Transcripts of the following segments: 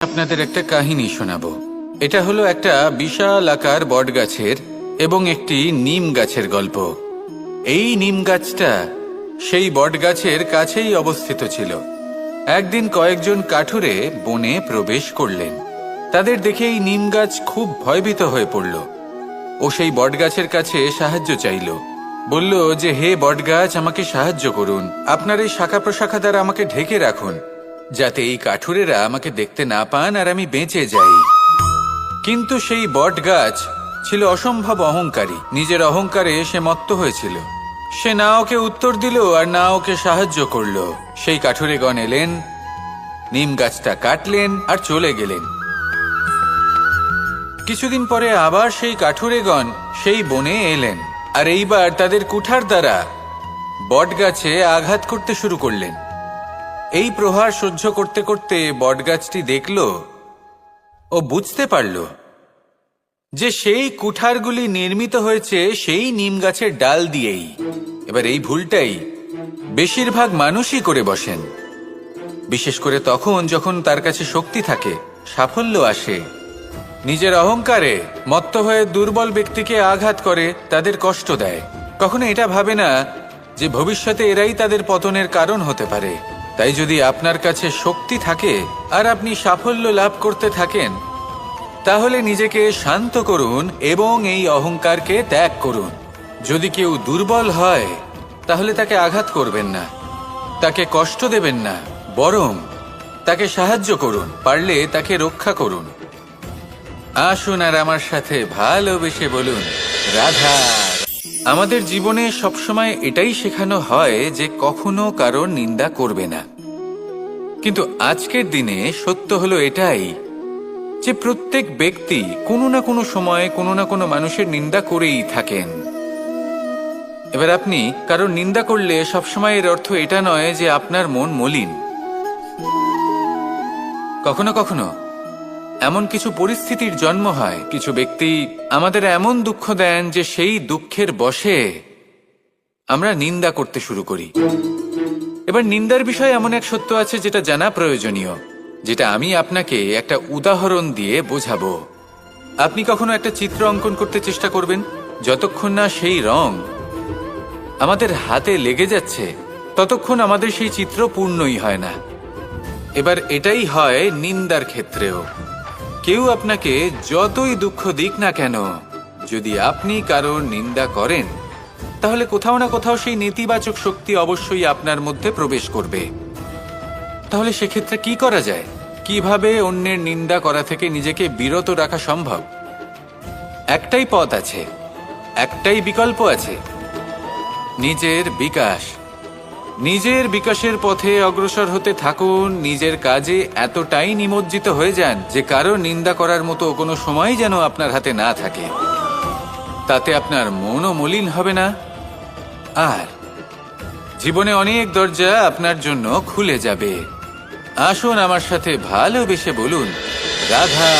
আপনাদের একটা কাহিনী শোনাবো। এটা হলো একটা বিশাল আকার বটগাছের এবং একটি নিম গাছের গল্প। এই নিম গাছটা সেই বটগাছের কাছেই অবস্থিত ছিল। একদিন কয়েকজন কাঠুরে বনে প্রবেশ করলেন। তাদের দেখে এই নিম গাছ খুব ভয়ভীত হয়ে পড়ল ও সেই বটগাছের কাছে সাহায্য চাইল। বলল যে, হে বটগাছ, আমাকে সাহায্য করুন, আপনার এই শাখা প্রশাখা দ্বারা আমাকে ঢেকে রাখুন, যাতে এই কাঠুরেরা আমাকে দেখতে না পান আর আমি বেঁচে যাই। কিন্তু সেই বট গাছ ছিল অসম্ভব অহংকারী। নিজের অহংকারে সে মত্ত হয়েছিল। সে না ওকে উত্তর দিল আর না ওকে সাহায্য করলো। সেই কাঠুরেগণ এলেন, নিম গাছটা কাটলেন আর চলে গেলেন। কিছুদিন পরে আবার সেই কাঠুরেগণ সেই বনে এলেন আর এইবার তাদের কুঠার দ্বারা বট গাছে আঘাত করতে শুরু করলেন। এই প্রহার সহ্য করতে করতে বটগাছটি দেখল ও বুঝতে পারল যে সেই কুঠারগুলি নির্মিত হয়েছে সেই নিম গাছের ডাল দিয়েই। এবার এই ভুলটাই বেশিরভাগ মানুষই করে বসেন, বিশেষ করে তখন যখন তার কাছে শক্তি থাকে, সাফল্য আসে। নিজের অহংকারে মত্ত হয়ে দুর্বল ব্যক্তিকে আঘাত করে, তাদের কষ্ট দেয়। কখনো এটা ভাবে না যে ভবিষ্যতে এরাই তাদের পতনের কারণ হতে পারে। তাই যদি আপনার কাছে শক্তি থাকে আর আপনি সাফল্য লাভ করতে থাকেন, তাহলে নিজেকে শান্ত করুন এবং এই অহংকারকে ত্যাগ করুন। যদি কেউ দুর্বল হয় তাহলে তাকে আঘাত করবেন না, তাকে কষ্ট দেবেন না, বরং তাকে সাহায্য করুন, পারলে তাকে রক্ষা করুন। আসুন আর আমার সাথে ভালোবেসে বলুন, রাধা। আমাদের জীবনে সবসময় এটাই শেখানো হয় যে কখনো কারোর নিন্দা করবে না। কিন্তু আজকের দিনে সত্য হলো এটাই যে প্রত্যেক ব্যক্তি কোনো না কোনো সময় কোনো না কোনো মানুষের নিন্দা করেই থাকেন। এবার আপনি কারোর নিন্দা করলে সবসময় এর অর্থ এটা নয় যে আপনার মন মলিন। কখনো কখনো এমন কিছু পরিস্থিতির জন্ম হয়, কিছু ব্যক্তি আমাদের এমন দুঃখ দেন যে সেই দুঃখের বশে আমরা নিন্দা করতে শুরু করি। এবার নিন্দার বিষয়ে এমন এক সত্য আছে যেটা জানা প্রয়োজনীয়, যেটা আমি আপনাকে একটা উদাহরণ দিয়ে বোঝাবো। আপনি কখনো একটা চিত্র অঙ্কন করতে চেষ্টা করবেন, যতক্ষণ না সেই রং আমাদের হাতে লেগে যাচ্ছে ততক্ষণ আমাদের সেই চিত্র পূর্ণই হয় না। এবার এটাই হয় নিন্দার ক্ষেত্রেও। কেউ আপনাকে যতই দুঃখ দিক না কেন, যদি আপনি কারোর নিন্দা করেন তাহলে কোথাও না কোথাও সেই নেতিবাচক শক্তি অবশ্যই আপনার মধ্যে প্রবেশ করবে। তাহলে সেক্ষেত্রে কি করা যায়? কিভাবে অন্যের নিন্দা করা থেকে নিজেকে বিরত রাখা সম্ভব? একটাই পথ আছে, একটাই বিকল্প আছে, নিজের বিকাশ। নিজের বিকাশের পথে অগ্রসর হতে থাকুন। নিজের কাজে এতটাই নিমজ্জিত হয়ে যান যে কারো নিন্দা করার মতো কোনো সময় যেন আপনার হাতে না থাকে। তাতে আপনার মনও মলিন হবে না, আর জীবনে অনেক দরজা আপনার জন্য খুলে যাবে। আসুন আমার সাথে ভালোবেসে বলুন, রাধা।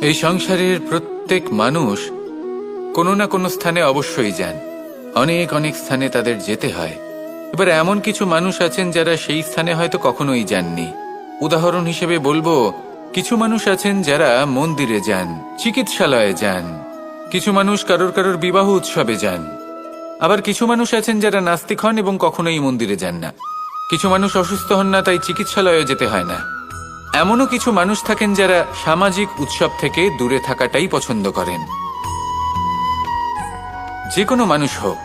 এই সংসারের প্রত্যেক মানুষ কোনো না কোনো স্থানে অবশ্যই যান, অনেক অনেক স্থানে তাদের যেতে হয়। এবার এমন কিছু মানুষ আছেন যারা সেই স্থানে হয়তো কখনোই যাননি। উদাহরণ হিসেবে বলবো, কিছু মানুষ আছেন যারা মন্দিরে যান, চিকিৎসালয়ে যান, কিছু মানুষ কারোর কারোর বিবাহ উৎসবে যান। আবার কিছু মানুষ আছেন যারা নাস্তিক হন এবং কখনোই মন্দিরে যান না। কিছু মানুষ অসুস্থ হন না, তাই চিকিৎসালয়ে যেতে হয় না। এমনও কিছু মানুষ থাকেন যারা সামাজিক উৎসব থেকে দূরে থাকাটাই পছন্দ করেন। যে কোনো মানুষ হোক,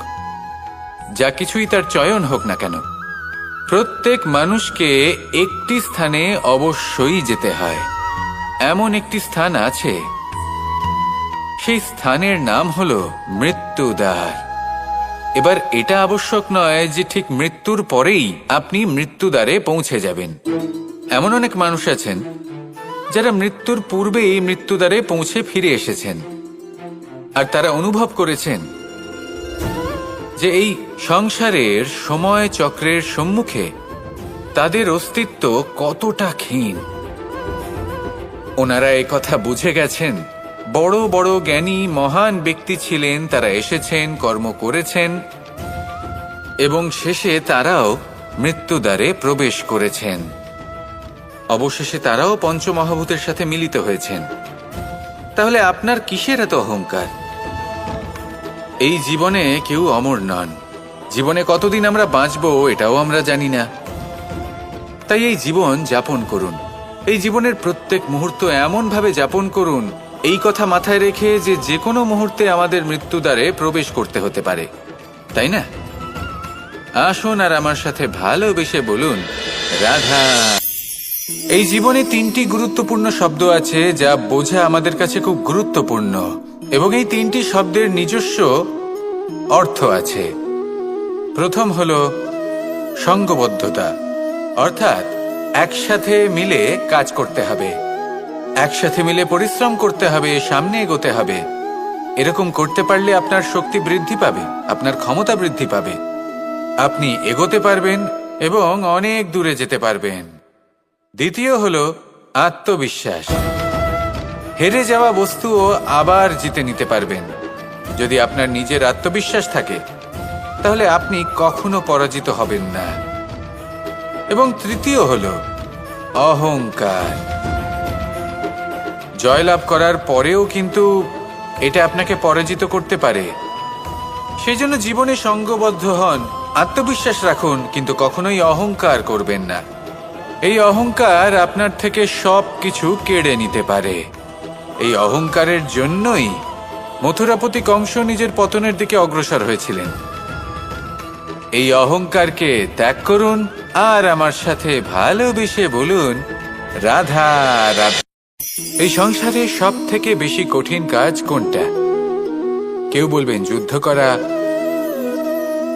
যা কিছুই তার চয়ন হোক না কেন, প্রত্যেক মানুষকে একটি স্থানে অবশ্যই যেতে হয়। এমন একটি স্থান আছে, সেই স্থানের নাম হলো মৃত্যুদ্বার। এবার এটা আবশ্যক নয় যে ঠিক মৃত্যুর পরেই আপনি মৃত্যুদ্বারে পৌঁছে যাবেন। এমন অনেক মানুষ আছেন যারা মৃত্যুর পূর্বেই মৃত্যুদ্বারে পৌঁছে ফিরে এসেছেন, আর তারা অনুভব করেছেন যে এই সংসারের সময় চক্রের সম্মুখে তাদের অস্তিত্ব কতটা ক্ষীণ। ওনারা একথা বুঝে গেছেন। বড় বড় জ্ঞানী মহান ব্যক্তি ছিলেন, তারা এসেছেন, কর্ম করেছেন এবং শেষে তারাও মৃত্যুদ্বারে প্রবেশ করেছেন। অবশেষে তারাও পঞ্চমহাভূতের সাথে মিলিত হয়েছেন। তাহলে আপনার কিসের এত অহংকার? এই জীবনে কেউ অমর নন। জীবনে কতদিন আমরা বাঁচবো এটাও আমরা জানি না। তাই এই জীবন যাপন করুন। এই জীবনের প্রত্যেক মুহূর্ত এমনভাবে যাপন করুন, এই কথা মাথায় রেখে যে যে কোনো মুহূর্তে আমাদের মৃত্যুদ্বারে প্রবেশ করতে হতে পারে, তাই না? আসুন আর আমার সাথে ভালোবেসে বলুন, রাধা। এই জীবনে তিনটি গুরুত্বপূর্ণ শব্দ আছে যা বোঝা আমাদের কাছে খুব গুরুত্বপূর্ণ, এবং এই তিনটি শব্দের নিজস্ব অর্থ আছে। প্রথম হলো সঙ্গবদ্ধতা, অর্থাৎ একসাথে মিলে কাজ করতে হবে, একসাথে মিলে পরিশ্রম করতে হবে, সামনে এগোতে হবে। এরকম করতে পারলে আপনার শক্তি বৃদ্ধি পাবে, আপনার ক্ষমতা বৃদ্ধি পাবে, আপনি এগোতে পারবেন এবং অনেক দূরে যেতে পারবেন। দ্বিতীয় হলো আত্মবিশ্বাস। হেরে যাওয়া বস্তুও আবার জিতে নিতে পারবেন। যদি আপনার নিজের আত্মবিশ্বাস থাকে তাহলে আপনি কখনো পরাজিত হবেন না। এবং তৃতীয় হলো অহংকার। জয়লাভ করার পরেও কিন্তু এটা আপনাকে পরাজিত করতে পারে। সেই জন্য জীবনে সঙ্গবদ্ধ হন, আত্মবিশ্বাস রাখুন, কিন্তু কখনোই অহংকার করবেন না। এই অহংকার আপনার থেকে সব কিছু কেড়ে নিতে পারে। এই অহংকারের জন্যই মথুরাপতি কংস নিজের পতনের দিকে অগ্রসর হয়েছিলেন। এই অহংকারকে ত্যাগ করুন আর আমার সাথে ভালোবেসে বলুন, রাধা রাধা। এই সংসারে সব থেকে বেশি কঠিন কাজ কোনটা? কেউ বলবেন যুদ্ধ করা,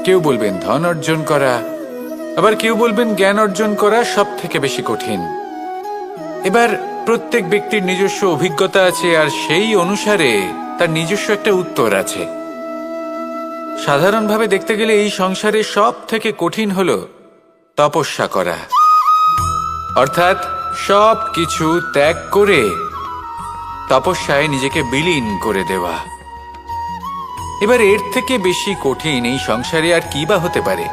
কেউ বলবেন ধন অর্জন করা, আবার কেউ বলবেন জ্ঞান অর্জন করা সব থেকে বেশি কঠিন। এবার প্রত্যেক ব্যক্তির নিজস্ব অভিজ্ঞতা আছে আর সেই অনুসারে তার নিজস্ব একটা উত্তর আছে। সাধারণভাবে দেখতে গেলে এই সংসারে সব থেকে কঠিন হলো তপস্যা করা, অর্থাৎ সব কিছু ত্যাগ করে তপস্যায় নিজেকে বিলীন করে দেওয়া। এবার এর থেকে বেশি কঠিন এই সংসারে আর কি বা হতে পারে?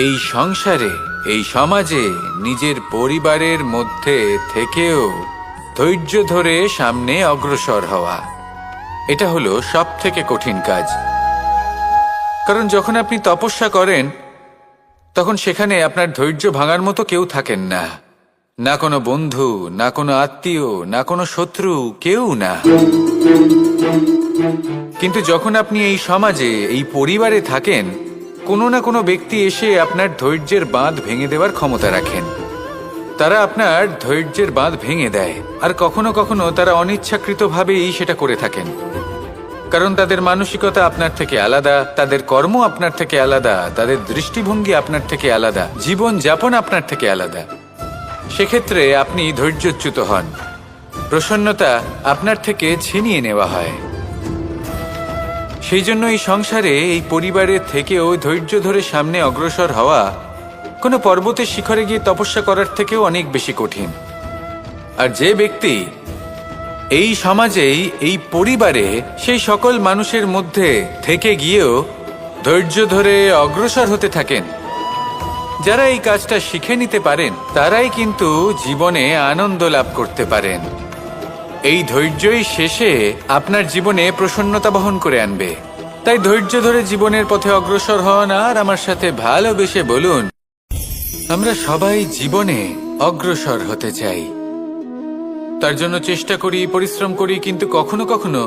এই সংসারে, এই সমাজে, নিজের পরিবারের মধ্যে থেকেও ধৈর্য ধরে সামনে অগ্রসর হওয়া, এটা হলো সব থেকে কঠিন কাজ। কারণ যখন আপনি তপস্যা করেন তখন সেখানে আপনার ধৈর্য ভাঙার মতো কেউ থাকেন না, না কোনো বন্ধু, না কোনো আত্মীয়, না কোনো শত্রু, কেউ না। কিন্তু যখন আপনি এই সমাজে, এই পরিবারে থাকেন, কোনো না কোনো ব্যক্তি এসে আপনার ধৈর্যের বাঁধ ভেঙে দেওয়ার ক্ষমতা রাখেন। তারা আপনার ধৈর্যের বাঁধ ভেঙে দেয়, আর কখনো কখনো তারা অনিচ্ছাকৃতভাবেই সেটা করে থাকেন। কারণ তাদের মানসিকতা আপনার থেকে আলাদা, তাদের কর্ম আপনার থেকে আলাদা, তাদের দৃষ্টিভঙ্গি আপনার থেকে আলাদা, জীবন যাপন আপনার থেকে আলাদা। সেক্ষেত্রে আপনি ধৈর্যচ্যুত হন, প্রসন্নতা আপনার থেকে ছিনিয়ে নেওয়া হয়। সেই জন্য এই সংসারে, এই পরিবারের থেকেও ধৈর্য ধরে সামনে অগ্রসর হওয়া কোনো পর্বতের শিখরে গিয়ে তপস্যা করার থেকেও অনেক বেশি কঠিন। আর যে ব্যক্তি এই সমাজেই, এই পরিবারে, সেই সকল মানুষের মধ্যে থেকে গিয়েও ধৈর্য ধরে অগ্রসর হতে থাকেন, যারা এই কাজটা শিখে নিতে পারেন, তারাই কিন্তু জীবনে আনন্দ লাভ করতে পারেন। এই ধৈর্যই শেষে আপনার জীবনে প্রসন্নতা বহন করে আনবে। তাই ধৈর্য ধরে জীবনের পথে অগ্রসর হন আর আমার সাথে ভালোবেসে বলুন, আমরা সবাই জীবনে অগ্রসর হতে চাই। তার জন্য চেষ্টা করি, পরিশ্রম করি, কিন্তু কখনো কখনো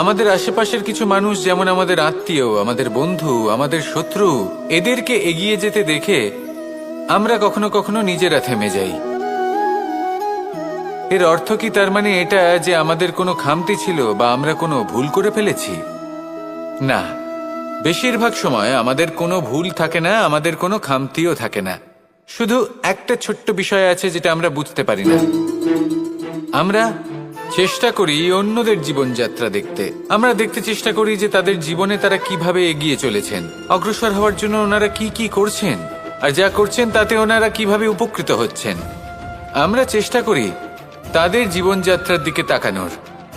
আমাদের আশেপাশের কিছু মানুষ, যেমন আমাদের আত্মীয়, আমাদের বন্ধু, আমাদের শত্রু, এদেরকে এগিয়ে যেতে দেখে আমরা কখনো কখনো নিজেরা থেমে যাই। এর অর্থ কি তার মানে এটা যে আমাদের কোনো খামতি ছিল বা আমরা কোনো ভুল করে ফেলেছি? না, বেশিরভাগ সময় আমাদের কোনো ভুল থাকে না, আমাদের কোনো খামতিও থাকে না। শুধু একটা ছোট্ট বিষয় আছে যেটা আমরা বুঝতে পারি না। আমরা চেষ্টা করি অন্যদের জীবনযাত্রা দেখতে। আমরা দেখতে চেষ্টা করি যে তাদের জীবনে তারা কিভাবে এগিয়ে চলেছেন, অগ্রসর হওয়ার জন্য ওনারা কি কি করছেন, আর যা করছেন তাতে ওনারা কিভাবে উপকৃত হচ্ছেন। আমরা চেষ্টা করি তাদের জীবনযাত্রার দিকে তাকানোর,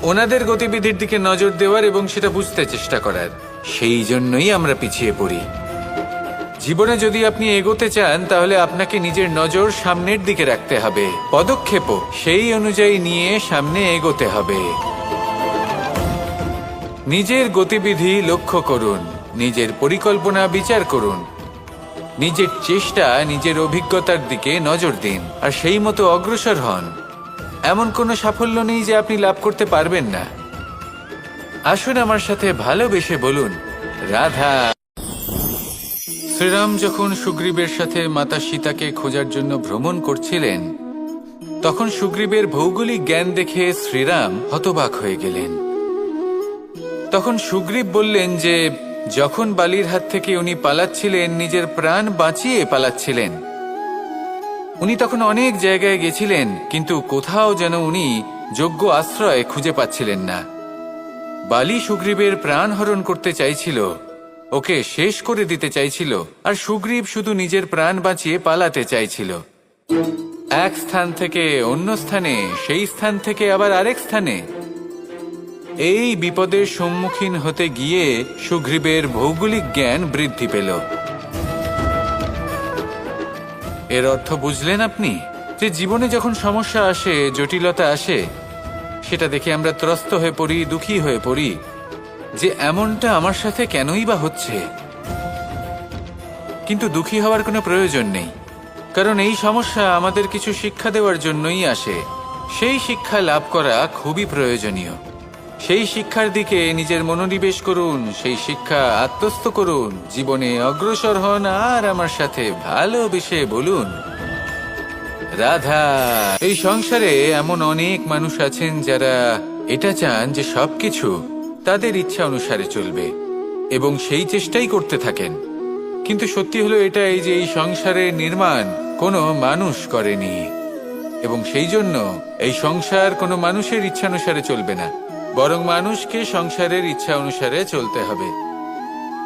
ওনাদের গতিবিধির দিকে নজর দেওয়ার এবং সেটা বুঝতে চেষ্টা করার। সেই জন্যই আমরা পিছিয়ে পড়ি। জীবনে যদি আপনি এগোতে চান তাহলে আপনাকে নিজের নজর সামনের দিকে রাখতে হবে, পদক্ষেপও সেই অনুযায়ী নিয়ে সামনে এগোতে হবে। নিজের গতিবিধি লক্ষ্য করুন, নিজের পরিকল্পনা বিচার করুন, নিজের চেষ্টা নিজের অভিজ্ঞতার দিকে নজর দিন আর সেই মতো অগ্রসর হন। এমন কোনো সাফল্য নেই যে আপনি লাভ করতে পারবেন না। আসুন আমার সাথে ভালোবেসে বলুন, রাধা। শ্রীরাম যখন সুগ্রীবের সাথে মাতা সীতাকে খোঁজার জন্য ভ্রমণ করছিলেন, তখন সুগ্রীবের ভৌগোলিক জ্ঞান দেখে শ্রীরাম হতবাক হয়ে গেলেন। তখন সুগ্রীব বললেন যে যখন বালির হাত থেকে উনি পালাচ্ছিলেন, নিজের প্রাণ বাঁচিয়ে পালাচ্ছিলেন, উনি তখন অনেক জায়গায় গেছিলেন, কিন্তু কোথাও যেন উনি যোগ্য আশ্রয় খুঁজে পাচ্ছিলেন না। বালি সুগ্রীবের প্রাণ হরণ করতে চাইছিল, ওকে শেষ করে দিতে চাইছিল, আর সুগ্রীব শুধু নিজের প্রাণ বাঁচিয়ে পালাতে চাইছিল। এক স্থান থেকে অন্য স্থানে, সেই স্থান থেকে আবার আরেক স্থানে। এই বিপদের সম্মুখীন হতে গিয়ে সুগ্রীবের ভৌগোলিক জ্ঞান বৃদ্ধি পেল। এর অর্থ বুঝলেন আপনি? যে জীবনে যখন সমস্যা আসে, জটিলতা আসে, সেটা দেখে আমরা ত্রস্ত হয়ে পড়ি, দুঃখী হয়ে পড়ি যে এমনটা আমার সাথে কেনই বা হচ্ছে। কিন্তু দুঃখী হওয়ার কোনো প্রয়োজন নেই, কারণ এই সমস্যা আমাদের কিছু শিক্ষা দেওয়ার জন্যই আসে। সেই শিক্ষা লাভ করা খুবই প্রয়োজনীয়। সেই শিক্ষার দিকে নিজের মনোনিবেশ করুন, সেই শিক্ষা আত্মস্থ করুন, জীবনে অগ্রসর হন আর আমার সাথে ভালোবেসে বলুন, রাধা। এই সংসারে এমন অনেক মানুষ আছেন যারা এটা চান যে সবকিছু তাদের ইচ্ছা অনুসারে চলবে এবং সেই চেষ্টাই করতে থাকেন। কিন্তু সত্যি হলো এটাই যে এই সংসারের নির্মাণ কোনো মানুষ করেনি, এবং সেই জন্য এই সংসার কোনো মানুষের ইচ্ছা অনুসারে চলবে না, বরং মানুষকে সংসারের ইচ্ছা অনুসারে চলতে হবে।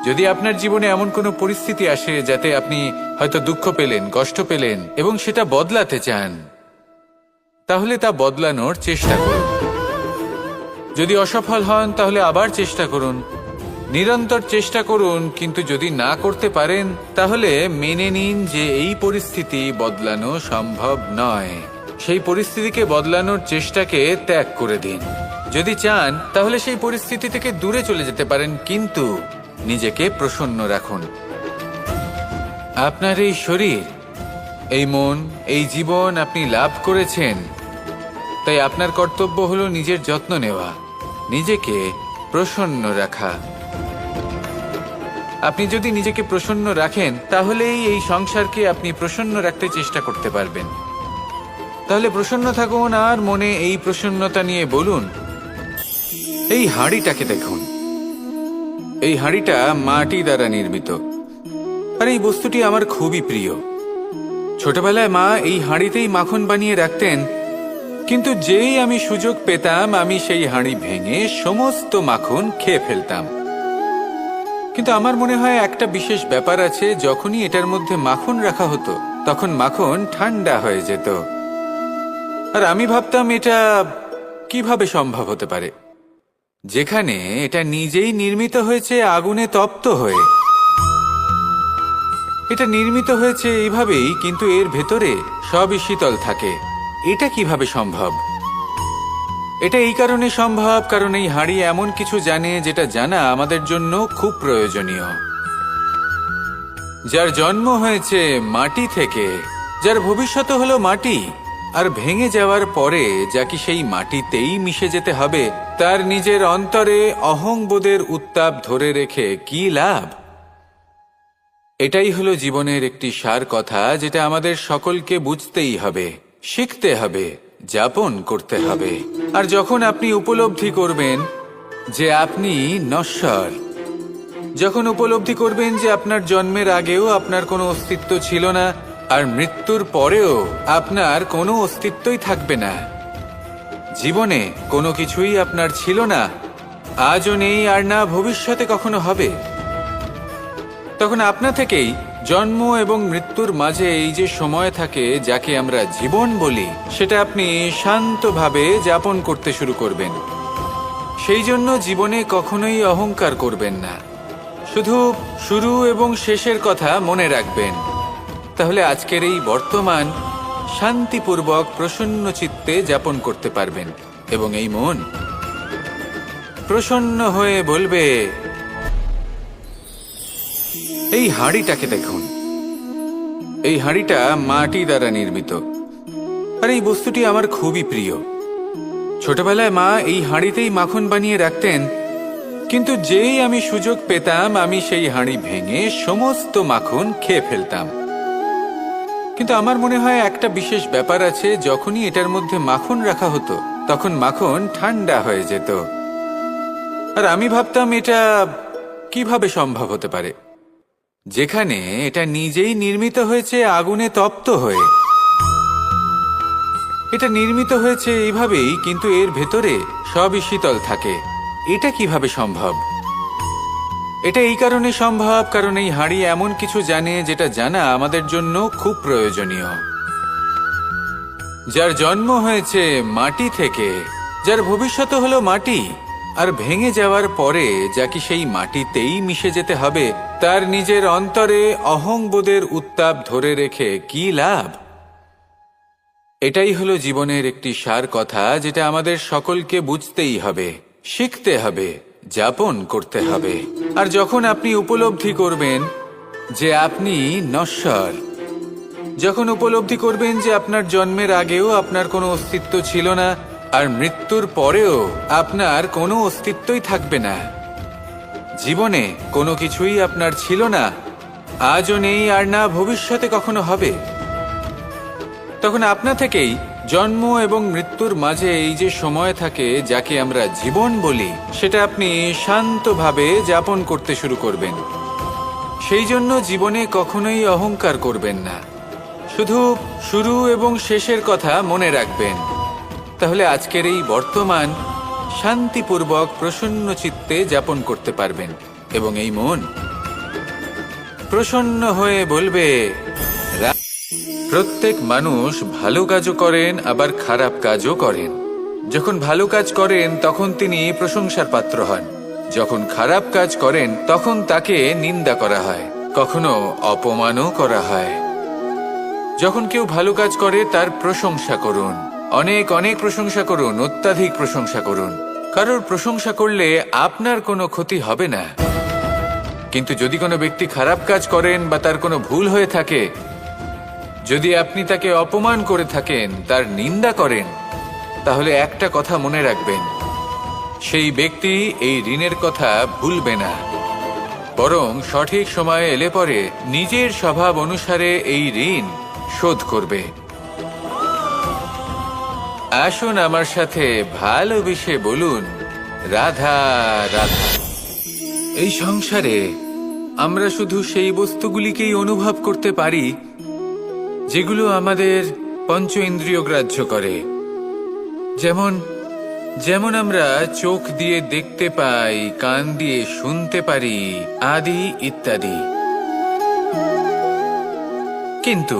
যদি আপনার জীবনে এমন কোনো পরিস্থিতি আসে যাতে আপনি হয়তো দুঃখ পেলেন, কষ্ট পেলেন এবং সেটা বদলাতে চান, তাহলে তা বদলানোর চেষ্টা করুন। যদি অসফল হন তাহলে আবার চেষ্টা করুন, নিরন্তর চেষ্টা করুন। কিন্তু যদি না করতে পারেন তাহলে মেনে নিন যে এই পরিস্থিতি বদলানো সম্ভব নয়। সেই পরিস্থিতিকে বদলানোর চেষ্টাকে ত্যাগ করে দিন। যদি চান তাহলে সেই পরিস্থিতি থেকে দূরে চলে যেতে পারেন, কিন্তু নিজেকে প্রসন্ন রাখুন। আপনার এই শরীর, এই মন, এই জীবন আপনি লাভ করেছেন, তাই আপনার কর্তব্য হলো নিজের যত্ন নেওয়া, নিজেকে প্রসন্ন রাখা। আপনি যদি নিজেকে প্রসন্ন রাখেন তাহলেই এই সংসারকে আপনি প্রসন্ন রাখতে চেষ্টা করতে পারবেন। তাহলে প্রসন্ন থাকুন আর মনে এই প্রসন্নতা নিয়ে বলুন, এই হাঁড়িটাকে দেখুন। এই হাঁড়িটা মাটি দ্বারা নির্মিত, আর এই বস্তুটি আমার খুবই প্রিয়। ছোটবেলায় মা এই হাঁড়িতেই মাখন বানিয়ে রাখতেন, কিন্তু যেই আমি সুযোগ পেতাম আমি সেই হাঁড়ি ভেঙে সমস্ত মাখন খেয়ে ফেলতাম। কিন্তু আমার মনে হয় একটা বিশেষ ব্যাপার আছে, যখনই এটার মধ্যে মাখন রাখা হতো তখন মাখন ঠান্ডা হয়ে যেত। আর আমি ভাবতাম এটা কিভাবে সম্ভব হতে পারে, যেখানে এটা নিজেই নির্মিত হয়েছে আগুনে তপ্ত হয়ে। এটা নির্মিত হয়েছে এইভাবেই, কিন্তু এর ভেতরে সবই শীতল থাকে। এটা কিভাবে সম্ভব? এটা এই কারণে সম্ভব কারণ এই হাঁড়ি এমন কিছু জানে যেটা জানা আমাদের জন্য খুব প্রয়োজনীয়। যার জন্ম হয়েছে মাটি থেকে, যার ভবিষ্যৎ হলো মাটি, আর ভেঙে যাওয়ার পরে যা কি সেই মাটিতেই মিশে যেতে হবে, তার নিজের অন্তরে অহংবোধের উত্তাপ ধরে রেখে কি লাভ? এটাই হলো জীবনের একটি সার কথা, যেটা আমাদের সকলকে বুঝতেই হবে, শিখতে হবে, যাপন করতে হবে। আর যখন আপনি উপলব্ধি করবেন যে আপনি নশ্বর, যখন উপলব্ধি করবেন যে আপনার জন্মের আগেও আপনার কোনো অস্তিত্ব ছিল না, আর মৃত্যুর পরেও আপনার কোনো অস্তিত্বই থাকবে না, জীবনে কোনো কিছুই আপনার ছিল না, আজও নেই আর না ভবিষ্যতে কখনো হবে, তখন আপনা থেকেই জন্ম এবং মৃত্যুর মাঝে এই যে সময় থাকে যাকে আমরা জীবন বলি, সেটা আপনি শান্তভাবে যাপন করতে শুরু করবেন। সেই জন্য জীবনে কখনোই অহংকার করবেন না, শুধু শুরু এবং শেষের কথা মনে রাখবেন, তাহলে আজকের এই বর্তমান শান্তিপূর্বক প্রসন্ন চিত্তে যাপন করতে পারবেন। এবং এই মন প্রসন্ন হয়ে বলবে, এই হাঁড়িটাকে দেখুন, এই হাঁড়িটা মাটি দ্বারা নির্মিত, আর এই বস্তুটি আমার খুবই প্রিয়। ছোটবেলায় মা এই হাঁড়িতেই মাখন বানিয়ে রাখতেন, কিন্তু যেই আমি সুযোগ পেতাম আমি সেই হাঁড়ি ভেঙে সমস্ত মাখন খেয়ে ফেলতাম। কিন্তু আমার মনে হয় একটা বিশেষ ব্যাপার আছে, যখনই এটার মধ্যে মাখন রাখা হতো তখন মাখন ঠান্ডা হয়ে যেত। আর আমি ভাবতাম এটা কিভাবে সম্ভব হতে পারে, যেখানে এটা নিজেই নির্মিত হয়েছে আগুনে তপ্ত হয়ে। এটা নির্মিত হয়েছে এইভাবেই, কিন্তু এর ভেতরে সবই শীতল থাকে। এটা কিভাবে সম্ভব? এটা এই কারণে সম্ভব কারণ এই হাঁড়ি এমন কিছু জানে যেটা জানা আমাদের জন্য খুব প্রয়োজনীয়। যার জন্ম হয়েছে মাটি থেকে, যার ভবিষ্যৎ হলো মাটি, আর ভেঙে যাওয়ার পরে যা কি সেই মাটিতেই মিশে যেতে হবে, তার নিজের অন্তরে অহংবোধের উত্তাপ ধরে রেখে কি লাভ? এটাই হলো জীবনের একটি সার কথা, যেটা আমাদের সকলকে বুঝতেই হবে, শিখতে হবে, যাপন করতে হবে। আর যখন আপনি উপলব্ধি করবেন যে আপনি নশ্বর, যখন উপলব্ধি করবেন যে আপনার জন্মের আগেও আপনার কোনো অস্তিত্ব ছিল না, আর মৃত্যুর পরেও আপনার কোনো অস্তিত্বই থাকবে না, জীবনে কোনো কিছুই আপনার ছিল না, আজও নেই আর না ভবিষ্যতে কখনো হবে, তখন আপনা থেকেই জন্ম এবং মৃত্যুর মাঝে এই যে সময় থাকে যাকে আমরা জীবন বলি, সেটা আপনি শান্তভাবে যাপন করতে শুরু করবেন। সেই জন্য জীবনে কখনোই অহংকার করবেন না, শুধু শুরু এবং শেষের কথা মনে রাখবেন, তাহলে আজকের এই বর্তমান শান্তিপূর্বক প্রসন্ন চিত্তে যাপন করতে পারবেন। এবং এই মন প্রসন্ন হয়ে বলবে, প্রত্যেক মানুষ ভালো কাজও করেন আবার খারাপ কাজও করেন। যখন ভালো কাজ করেন তখন তিনি প্রশংসার পাত্র হন, যখন খারাপ কাজ করেন তখন তাকে নিন্দা করা হয়, কখনো অপমানও করা হয়। যখন কেউ ভালো কাজ করে তার প্রশংসা করুন, অনেক অনেক প্রশংসা করুন, অত্যাধিক প্রশংসা করুন। কারোর প্রশংসা করলে আপনার কোনো ক্ষতি হবে না, কিন্তু যদি কোনো ব্যক্তি খারাপ কাজ করেন বা তার কোনো ভুল হয়ে থাকে, যদি আপনি তাকে অপমান করে থাকেন, তার নিন্দা করেন, তাহলে একটা কথা মনে রাখবেন, সেই ব্যক্তি এই ঋণের কথা ভুলবে না, বরং সঠিক সময়ে এলে পরে নিজের স্বভাব অনুসারে এই ঋণ শোধ করবে। আসুন আমার সাথে ভালোবেসে বলুন, রাধা রাধা। এই সংসারে আমরা শুধু সেই বস্তুগুলিকেই অনুভব করতে পারি যেগুলো আমাদের পঞ্চ ইন্দ্রিয় গ্রাহ্য করে, যেমন যেমন আমরা চোখ দিয়ে দেখতে পাই, কান দিয়ে শুনতে পারি, আদি ইত্যাদি। কিন্তু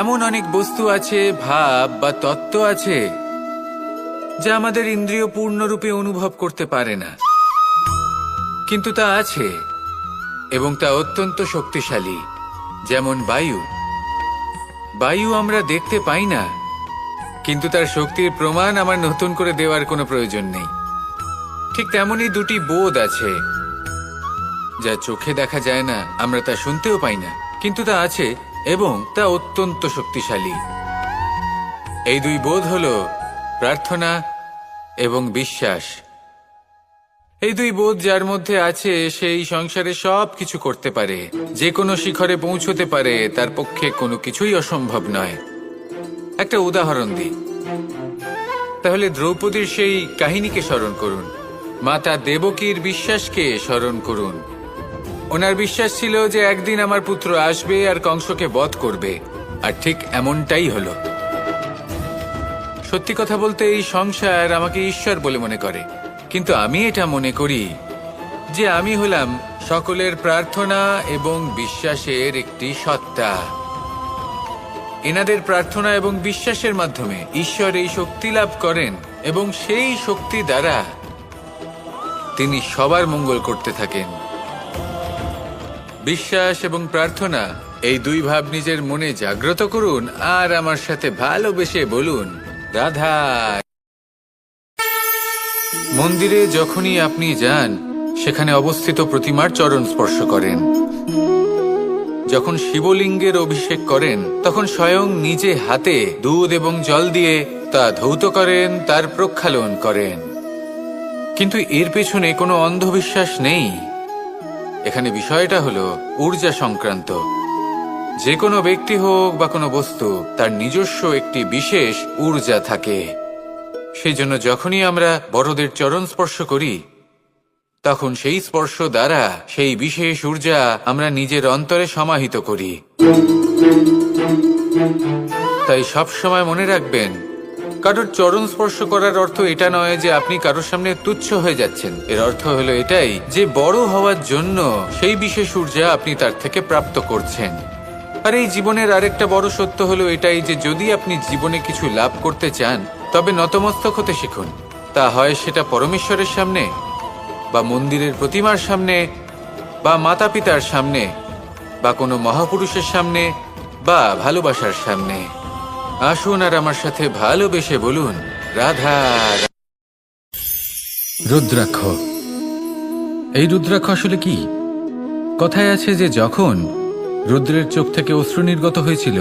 এমন অনেক বস্তু আছে, ভাব বা তত্ত্ব আছে যা আমাদের ইন্দ্রিয় পূর্ণরূপে অনুভব করতে পারে না, কিন্তু তা আছে এবং তা অত্যন্ত শক্তিশালী। যেমন বায়ু, বায়ু আমরা দেখতে পাই না, কিন্তু তার শক্তির প্রমাণ আমার নতুন করে দেওয়ার কোনো প্রয়োজন নেই। ঠিক তেমনই দুটি বোধ আছে যা চোখে দেখা যায় না, আমরা তা শুনতেও পাই না, কিন্তু তা আছে এবং তা অত্যন্ত শক্তিশালী। এই দুই বোধ হলো প্রার্থনা এবং বিশ্বাস। এই দুই বোধ যার মধ্যে আছে সেই সংসারে সব কিছু করতে পারে, যে কোনো শিখরে পৌঁছতে পারে, তার পক্ষে কোনো কিছুই অসম্ভব নয়। একটা উদাহরণ দিই, তাহলে দ্রৌপদীর সেই কাহিনীকে স্মরণ করুন, মাতা দেবকীর বিশ্বাসকে স্মরণ করুন। ওনার বিশ্বাস ছিল যে একদিন আমার পুত্র আসবে আর কংসকে বধ করবে, আর ঠিক এমনটাই হলো। সত্যি কথা বলতে এই সংসার আমাকে ঈশ্বর বলে মনে করে, কিন্তু আমি এটা মনে করি যে আমি হলাম সকলের প্রার্থনা এবং বিশ্বাসের একটি সত্তা। এনাদের প্রার্থনা এবং বিশ্বাসের মাধ্যমে ঈশ্বর এই শক্তি লাভ করেন এবং সেই শক্তি দ্বারা তিনি সবার মঙ্গল করতে থাকেন। বিশ্বাস এবং প্রার্থনা, এই দুই ভাব নিজের মনে জাগ্রত করুন আর আমার সাথে ভালোবেসে বলুন, রাধা। মন্দিরে যখনই আপনি যান, সেখানে অবস্থিত প্রতিমার চরণ স্পর্শ করেন। যখন শিবলিঙ্গের অভিষেক করেন, তখন স্বয়ং নিজে হাতে দুধ এবং জল দিয়ে তা ধৌত করেন, তার প্রক্ষালন করেন। কিন্তু এর পেছনে কোনো অন্ধবিশ্বাস নেই। এখানে বিষয়টা হলো ঊর্জা সংক্রান্ত। যে কোনো ব্যক্তি হোক বা কোনো বস্তু, তার নিজস্ব একটি বিশেষ ঊর্জা থাকে। সেই জন্য যখনই আমরা বড়দের চরণ স্পর্শ করি, তখন সেই স্পর্শ দ্বারা সেই বিশেষ ঊর্জা আমরা নিজের অন্তরে সমাহিত করি। তাই সব সময় মনে রাখবেন, কারোর চরণ স্পর্শ করার অর্থ এটা নয় যে আপনি কারোর সামনে তুচ্ছ হয়ে যাচ্ছেন। এর অর্থ হলো এটাই যে বড় হওয়ার জন্য সেই বিশেষ ঊর্জা আপনি তার থেকে প্রাপ্ত করছেন। আর এই জীবনের আরেকটা বড় সত্য হলো এটাই যে যদি আপনি জীবনে কিছু লাভ করতে চান, তবে নতমস্তক হতে শিখুন। তা হয় সেটা পরমেশ্বরের সামনে, বা মন্দিরের প্রতিমার সামনে, বা মাতা পিতার সামনে, বা কোনো মহাপুরুষের সামনে, বা ভালোবাসার সামনে। আসুন আর আমার সাথে ভালোবেসে বলুন, রাধা। রুদ্রাক্ষ। এই রুদ্রাক্ষ আসলে কি? কথায় আছে যে যখন রুদ্রের চোখ থেকে অশ্রু নির্গত হয়েছিল,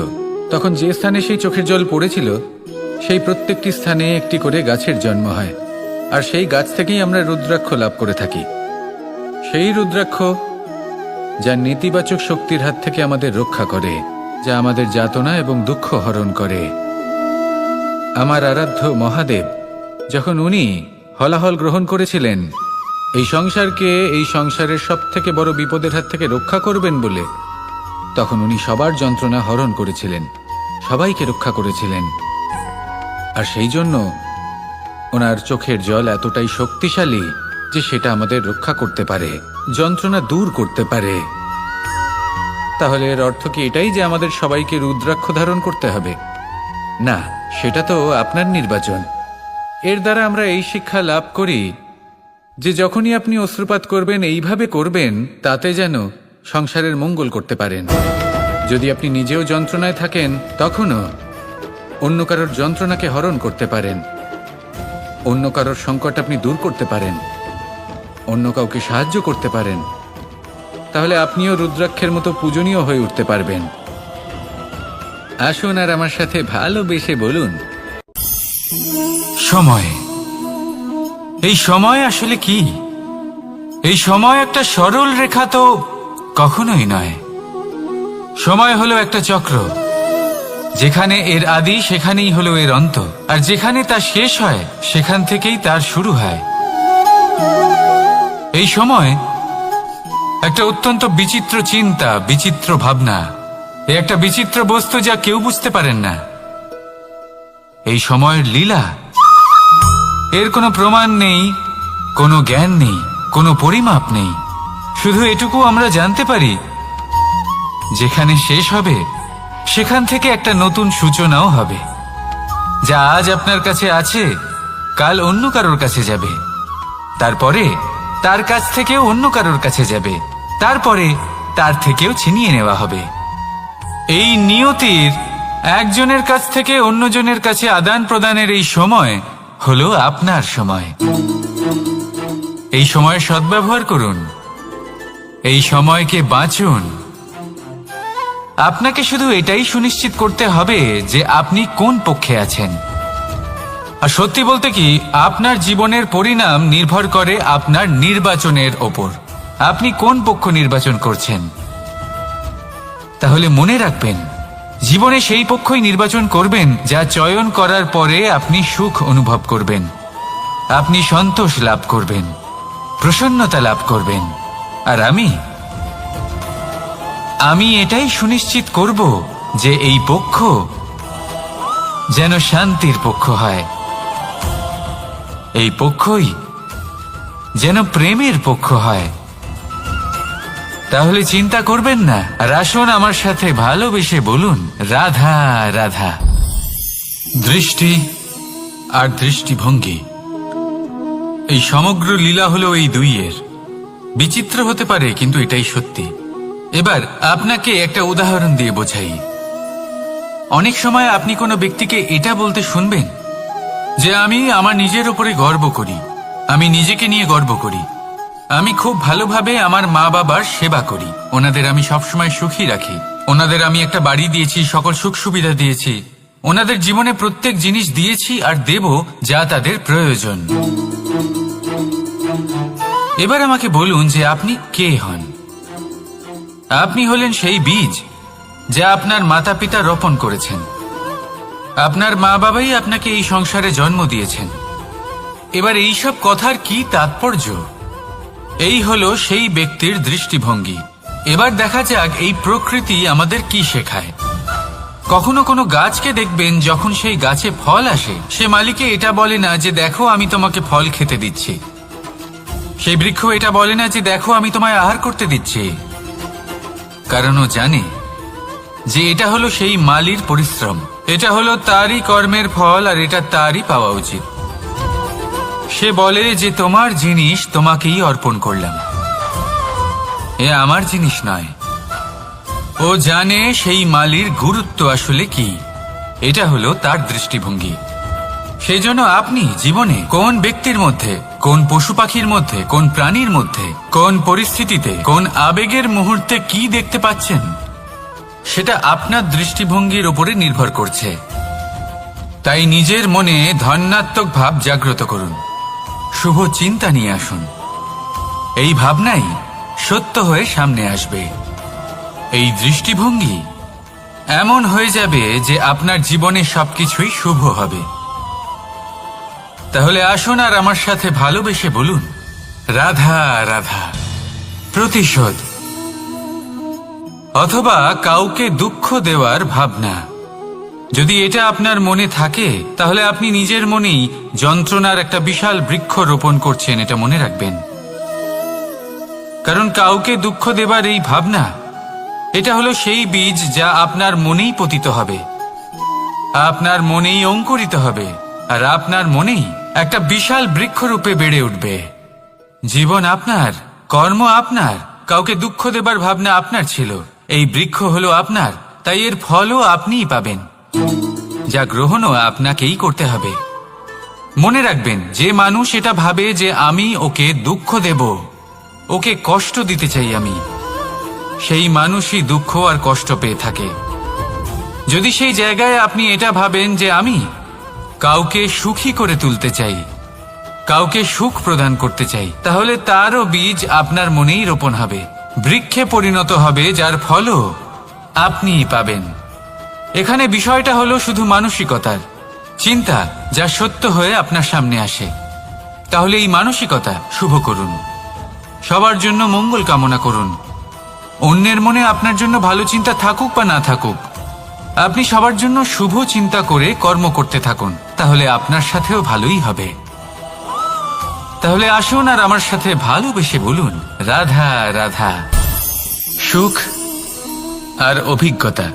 তখন যে স্থানে সেই চোখের জল পড়েছিল, সেই প্রত্যেকটি স্থানে একটি করে গাছের জন্ম হয়। আর সেই গাছ থেকেই আমরা রুদ্রাক্ষ লাভ করে থাকি। সেই রুদ্রাক্ষ যা নেতিবাচক শক্তির হাত থেকে আমাদের রক্ষা করে, যা আমাদের যাতনা এবং দুঃখ হরণ করে। আমার আরাধ্য মহাদেব যখন উনি হলাহল গ্রহণ করেছিলেন এই সংসারকে, এই সংসারের সব থেকে বড় বিপদের হাত থেকে রক্ষা করবেন বলে, তখন উনি সবার যন্ত্রণা হরণ করেছিলেন, সবাইকে রক্ষা করেছিলেন। আর সেই জন্য ওনার চোখের জল এতটাই শক্তিশালী যে সেটা আমাদের রক্ষা করতে পারে, যন্ত্রণা দূর করতে পারে। তাহলে এর অর্থ কি এটাই যে আমাদের সবাইকে রুদ্রাক্ষ ধারণ করতে হবে? না, সেটা তো আপনার নির্বাচন। এর দ্বারা আমরা এই শিক্ষা লাভ করি যে যখনই আপনি অশ্রুপাত করবেন, এইভাবে করবেন তাতে যেন সংসারের মঙ্গল করতে পারেন। যদি আপনি নিজেও যন্ত্রণায় থাকেন, তখনও অন্য কারোর যন্ত্রণাকে হরণ করতে পারেন, অন্য কারোর সংকট আপনি দূর করতে পারেন, অন্য কাউকে সাহায্য করতে পারেন। তাহলে আপনিও রুদ্রাক্ষের মতো পূজনীয় হয়ে উঠতে পারবেন। আসুন আর আমার সাথে ভালোবেসে বলুন, সময়। এই সময় আসলে কি? এই সময় একটা সরল রেখা তো কখনোই নয়। সময় হলো একটা চক্র, যেখানে এর আদি সেখানেই হলো এর অন্ত, আর যেখানে তা শেষ হয় সেখান থেকেই তার শুরু হয়। এই সময় একটা অত্যন্ত বিচিত্র চিন্তা, বিচিত্র ভাবনা, একটা বিচিত্র বস্তু যা কেউ বুঝতে পারেন না। এই সময়ের লীলা, এর কোনো প্রমাণ নেই, কোনো জ্ঞান নেই, কোনো পরিমাপ নেই। শুধু এটুকু আমরা জানতে পারি, যেখানে শেষ হবে সেখান থেকে একটা নতুন সূচনাও হবে। যা আজ আপনার কাছে আছে, কাল অন্য কারোর কাছে যাবে, তারপরে তার কাছ থেকেও অন্য কারোর কাছে যাবে, তারপরে তার থেকেও ছিনিয়ে নেওয়া হবে। এই নিয়তির একজনের কাছ থেকে অন্যজনের কাছে আদান প্রদানের এই সময় হলো আপনার সময়। এই সময়ের সদ্ব্যবহার করুন, এই সময়কে বাঁচুন। আপনাকে শুধু এটাই সুনিশ্চিত করতে হবে যে আপনি কোন পক্ষে আছেন। আর সত্যি বলতে কি, আপনার জীবনের পরিণাম নির্ভর করে আপনার নির্বাচনের ওপর। আপনি কোন পক্ষ নির্বাচন করছেন। তাহলে মনে রাখবেন, জীবনে সেই পক্ষই নির্বাচন করবেন যা চয়ন করার পরে আপনি সুখ অনুভব করবেন, আপনি সন্তোষ লাভ করবেন, প্রসন্নতা লাভ করবেন। আর আমি এটাই সুনিশ্চিত করব যে এই পক্ষ যেন শান্তির পক্ষ হয়, এই পক্ষই যেন প্রেমের পক্ষ হয়। তাহলে চিন্তা করবেন না, আর আসুন আমার সাথে ভালোবেসে বলুন, রাধা রাধা। দৃষ্টি আর দৃষ্টিভঙ্গি, এই সমগ্র লীলা হলো এই দুইয়ের। বিচিত্র হতে পারে, কিন্তু এটাই সত্যি। এবার আপনাকে একটা উদাহরণ দিয়ে বোঝাই। অনেক সময় আপনি কোনো ব্যক্তিকে এটা বলতে শুনবেন যে আমি আমার নিজের উপরে গর্ব করি, আমি নিজেকে নিয়ে গর্ব করি, আমি খুব ভালোভাবে আমার মা বাবার সেবা করি, ওনাদের আমি সবসময় সুখী রাখি, ওনাদের আমি একটা বাড়ি দিয়েছি, সকল সুখ সুবিধা দিয়েছি, ওনাদের জীবনে প্রত্যেক জিনিস দিয়েছি আর দেব যা তাদের প্রয়োজন। এবার আমাকে বলুন যে আপনি কে হন? আপনি হলেন সেই বীজ যা আপনার মাতা পিতা রোপণ করেছেন। আপনার মা বাবাই আপনাকে এই সংসারে জন্ম দিয়েছেন। এবার এইসব কথার কি তাৎপর্য? এই হলো সেই ব্যক্তির দৃষ্টিভঙ্গি। এবার দেখা যাক এই প্রকৃতি আমাদের কি শেখায়। কখনো কোনো গাছকে দেখবেন, যখন সেই গাছে ফল আসে, সে মালিকে এটা বলে না যে দেখো আমি তোমাকে ফল খেতে দিচ্ছি। সেই বৃক্ষ এটা বলে না যে দেখো আমি তোমায় আহার করতে দিচ্ছি, কারণ ও জানে যে এটা হলো সেই মালির পরিশ্রম, এটা হলো তারই কর্মের ফল, আর এটা তারই পাওয়া উচিত। সে বলে যে তোমার জিনিস তোমাকেই অর্পণ করলাম, এ আমার জিনিস নয়। ও জানে সেই মালির গুরুত্ব আসলে কি। এটা হলো তার দৃষ্টিভঙ্গি। সেই জন্য আপনি জীবনে কোন ব্যক্তির মধ্যে, কোন পশু পাখির মধ্যে, কোন প্রাণীর মধ্যে, কোন পরিস্থিতিতে, কোন আবেগের মুহূর্তে কি দেখতে পাচ্ছেন, সেটা আপনার দৃষ্টিভঙ্গির উপরে নির্ভর করছে। তাই নিজের মনে ধনাত্মক ভাব জাগ্রত করুন, শুভ চিন্তা নিয়ে আসুন। এই ভাবনাই সত্য হয়ে সামনে আসবে। এই দৃষ্টিভঙ্গি এমন হয়ে যাবে যে আপনার জীবনে সবকিছুই শুভ হবে। তাহলে আসুন আর আমার সাথে ভালোবেসে বলুন, রাধা রাধা। প্রতিশোধ অথবা কাউকে দুঃখ দেওয়ার ভাবনা, যদি এটা আপনার মনে থাকে, তাহলে আপনি নিজের মনেই যন্ত্রণার একটা বিশাল বৃক্ষ রোপণ করছেন, এটা মনে রাখবেন। কারণ কাউকে দুঃখ দেবার এই ভাবনা, এটা হলো সেই বীজ যা আপনার মনেই পতিত হবে, আপনার মনেই অঙ্কুরিত হবে, আর আপনার মনেই একটা বিশাল বৃক্ষরূপে বেড়ে উঠবে। জীবন আপনার, কর্ম আপনার, কাউকে দুঃখ দেবার ভাবনা আপনার ছিল, এই বৃক্ষ হলো আপনার, তাই এর ফলও আপনিই পাবেন, যা গ্রহণও আপনাকেই করতে হবে। মনে রাখবেন, যে মানুষ এটা ভাবে যে আমি ওকে দুঃখ দেব, ওকে কষ্ট দিতে চাই আমি, সেই মানুষই দুঃখ আর কষ্ট পেয়ে থাকে। যদি সেই জায়গায় আপনি এটা ভাবেন যে আমি কাউকে সুখী করে তুলতে চাই, কাউকে সুখ প্রদান করতে চাই, তাহলে তারও বীজ আপনার মনেই রোপণ হবে, বৃক্ষে পরিণত হবে, যার ফলও আপনিই পাবেন। এখানে বিষয়টা হলো শুধু মানসিকতার চিন্তা, যা সত্য হয়ে আপনার সামনে আসে। তাহলে এই মানসিকতা শুভ করুন, সবার জন্য মঙ্গল কামনা করুন। অন্যের মনে আপনার জন্য ভালো চিন্তা থাকুক বা না থাকুক, আপনি সবার জন্য শুভ চিন্তা করে কর্ম করতে থাকুন, তাহলে আপনার সাথেও ভালোই হবে। তাহলে আসুন আর আমার সাথে ভালোবেসে বলুন, রাধা রাধা। সুখ আর অভিজ্ঞতা,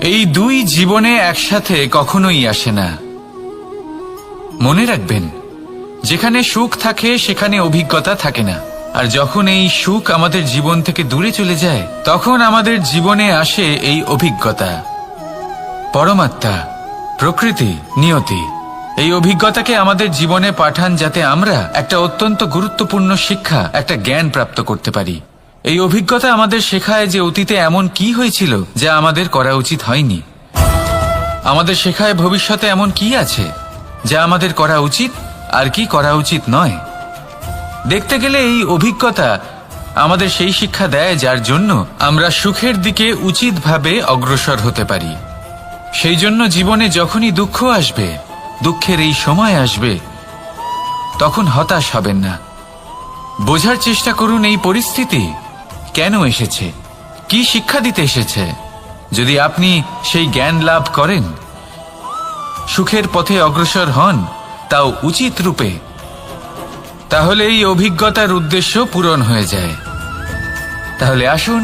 এই দুই জীবনে একসাথে কখনোই আসে না। মনে রাখবেন, যেখানে সুখ থাকে সেখানে অভিজ্ঞতা থাকে না, আর যখন এই সুখ আমাদের জীবন থেকে দূরে চলে যায়, তখন আমাদের জীবনে আসে এই অভিজ্ঞতা। পরমাত্মা, প্রকৃতি, নিয়তি এই অভিজ্ঞতাকে আমাদের জীবনে পাঠান, যাতে আমরা একটা অত্যন্ত গুরুত্বপূর্ণ শিক্ষা, একটা জ্ঞান প্রাপ্ত করতে পারি। এই অভিজ্ঞতা আমাদের শেখায় যে অতীতে এমন কি হয়েছিল যা আমাদের করা উচিত হয়নি। আমাদের শেখায় ভবিষ্যতে এমন কি আছে যা আমাদের করা উচিত আর কি করা উচিত নয়। দেখতে গেলে এই অভিজ্ঞতা আমাদের সেই শিক্ষা দেয় যার জন্য আমরা সুখের দিকে উচিতভাবে অগ্রসর হতে পারি। সেই জন্য জীবনে যখনই দুঃখ আসবে, দুঃখের এই সময় আসবে, তখন হতাশ হবেন না। বোঝার চেষ্টা করুন এই পরিস্থিতি কেন এসেছে, কি শিক্ষা দিতে এসেছে। যদি আপনি সেই জ্ঞান লাভ করেন, সুখের পথে অগ্রসর হন, তাও উচিত রূপে, তাহলে এই অভিজ্ঞতার উদ্দেশ্য পূরণ হয়ে যায়। তাহলে আসুন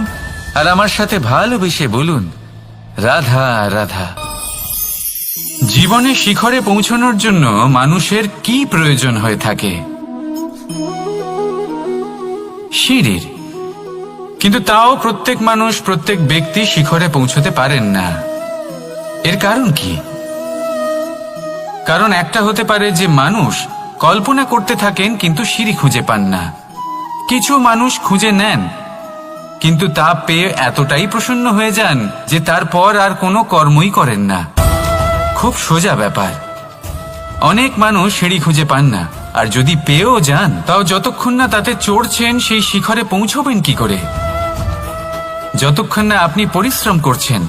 আর আমার সাথে ভালোবেসে বলুন, রাধা রাধা। জীবনে শিখরে পৌঁছানোর জন্য মানুষের কি প্রয়োজন হয়ে থাকে? সিঁড়ির। কিন্তু তাও প্রত্যেক মানুষ, প্রত্যেক ব্যক্তি শিখরে পৌঁছতে পারেন না। এর কারণ কি? কারণ একটা হতে পারে যে মানুষ কল্পনা করতে থাকেন কিন্তু সিঁড়ি খুঁজে পান না। কিছু মানুষ খুঁজে নেন কিন্তু তা পেয়ে এতটাই প্রসন্ন হয়ে যান যে তারপর আর কোনো কর্মই করেন না। খুব সোজা ব্যাপার। অনেক মানুষ সিঁড়ি খুঁজে পান না, আর যদি পেয়েও যান তাও যতক্ষণ না তাতে চড়ছেন সেই শিখরে পৌঁছবেন কি করে? যতক্ষণ না আপনি পরিশ্রম করছেন,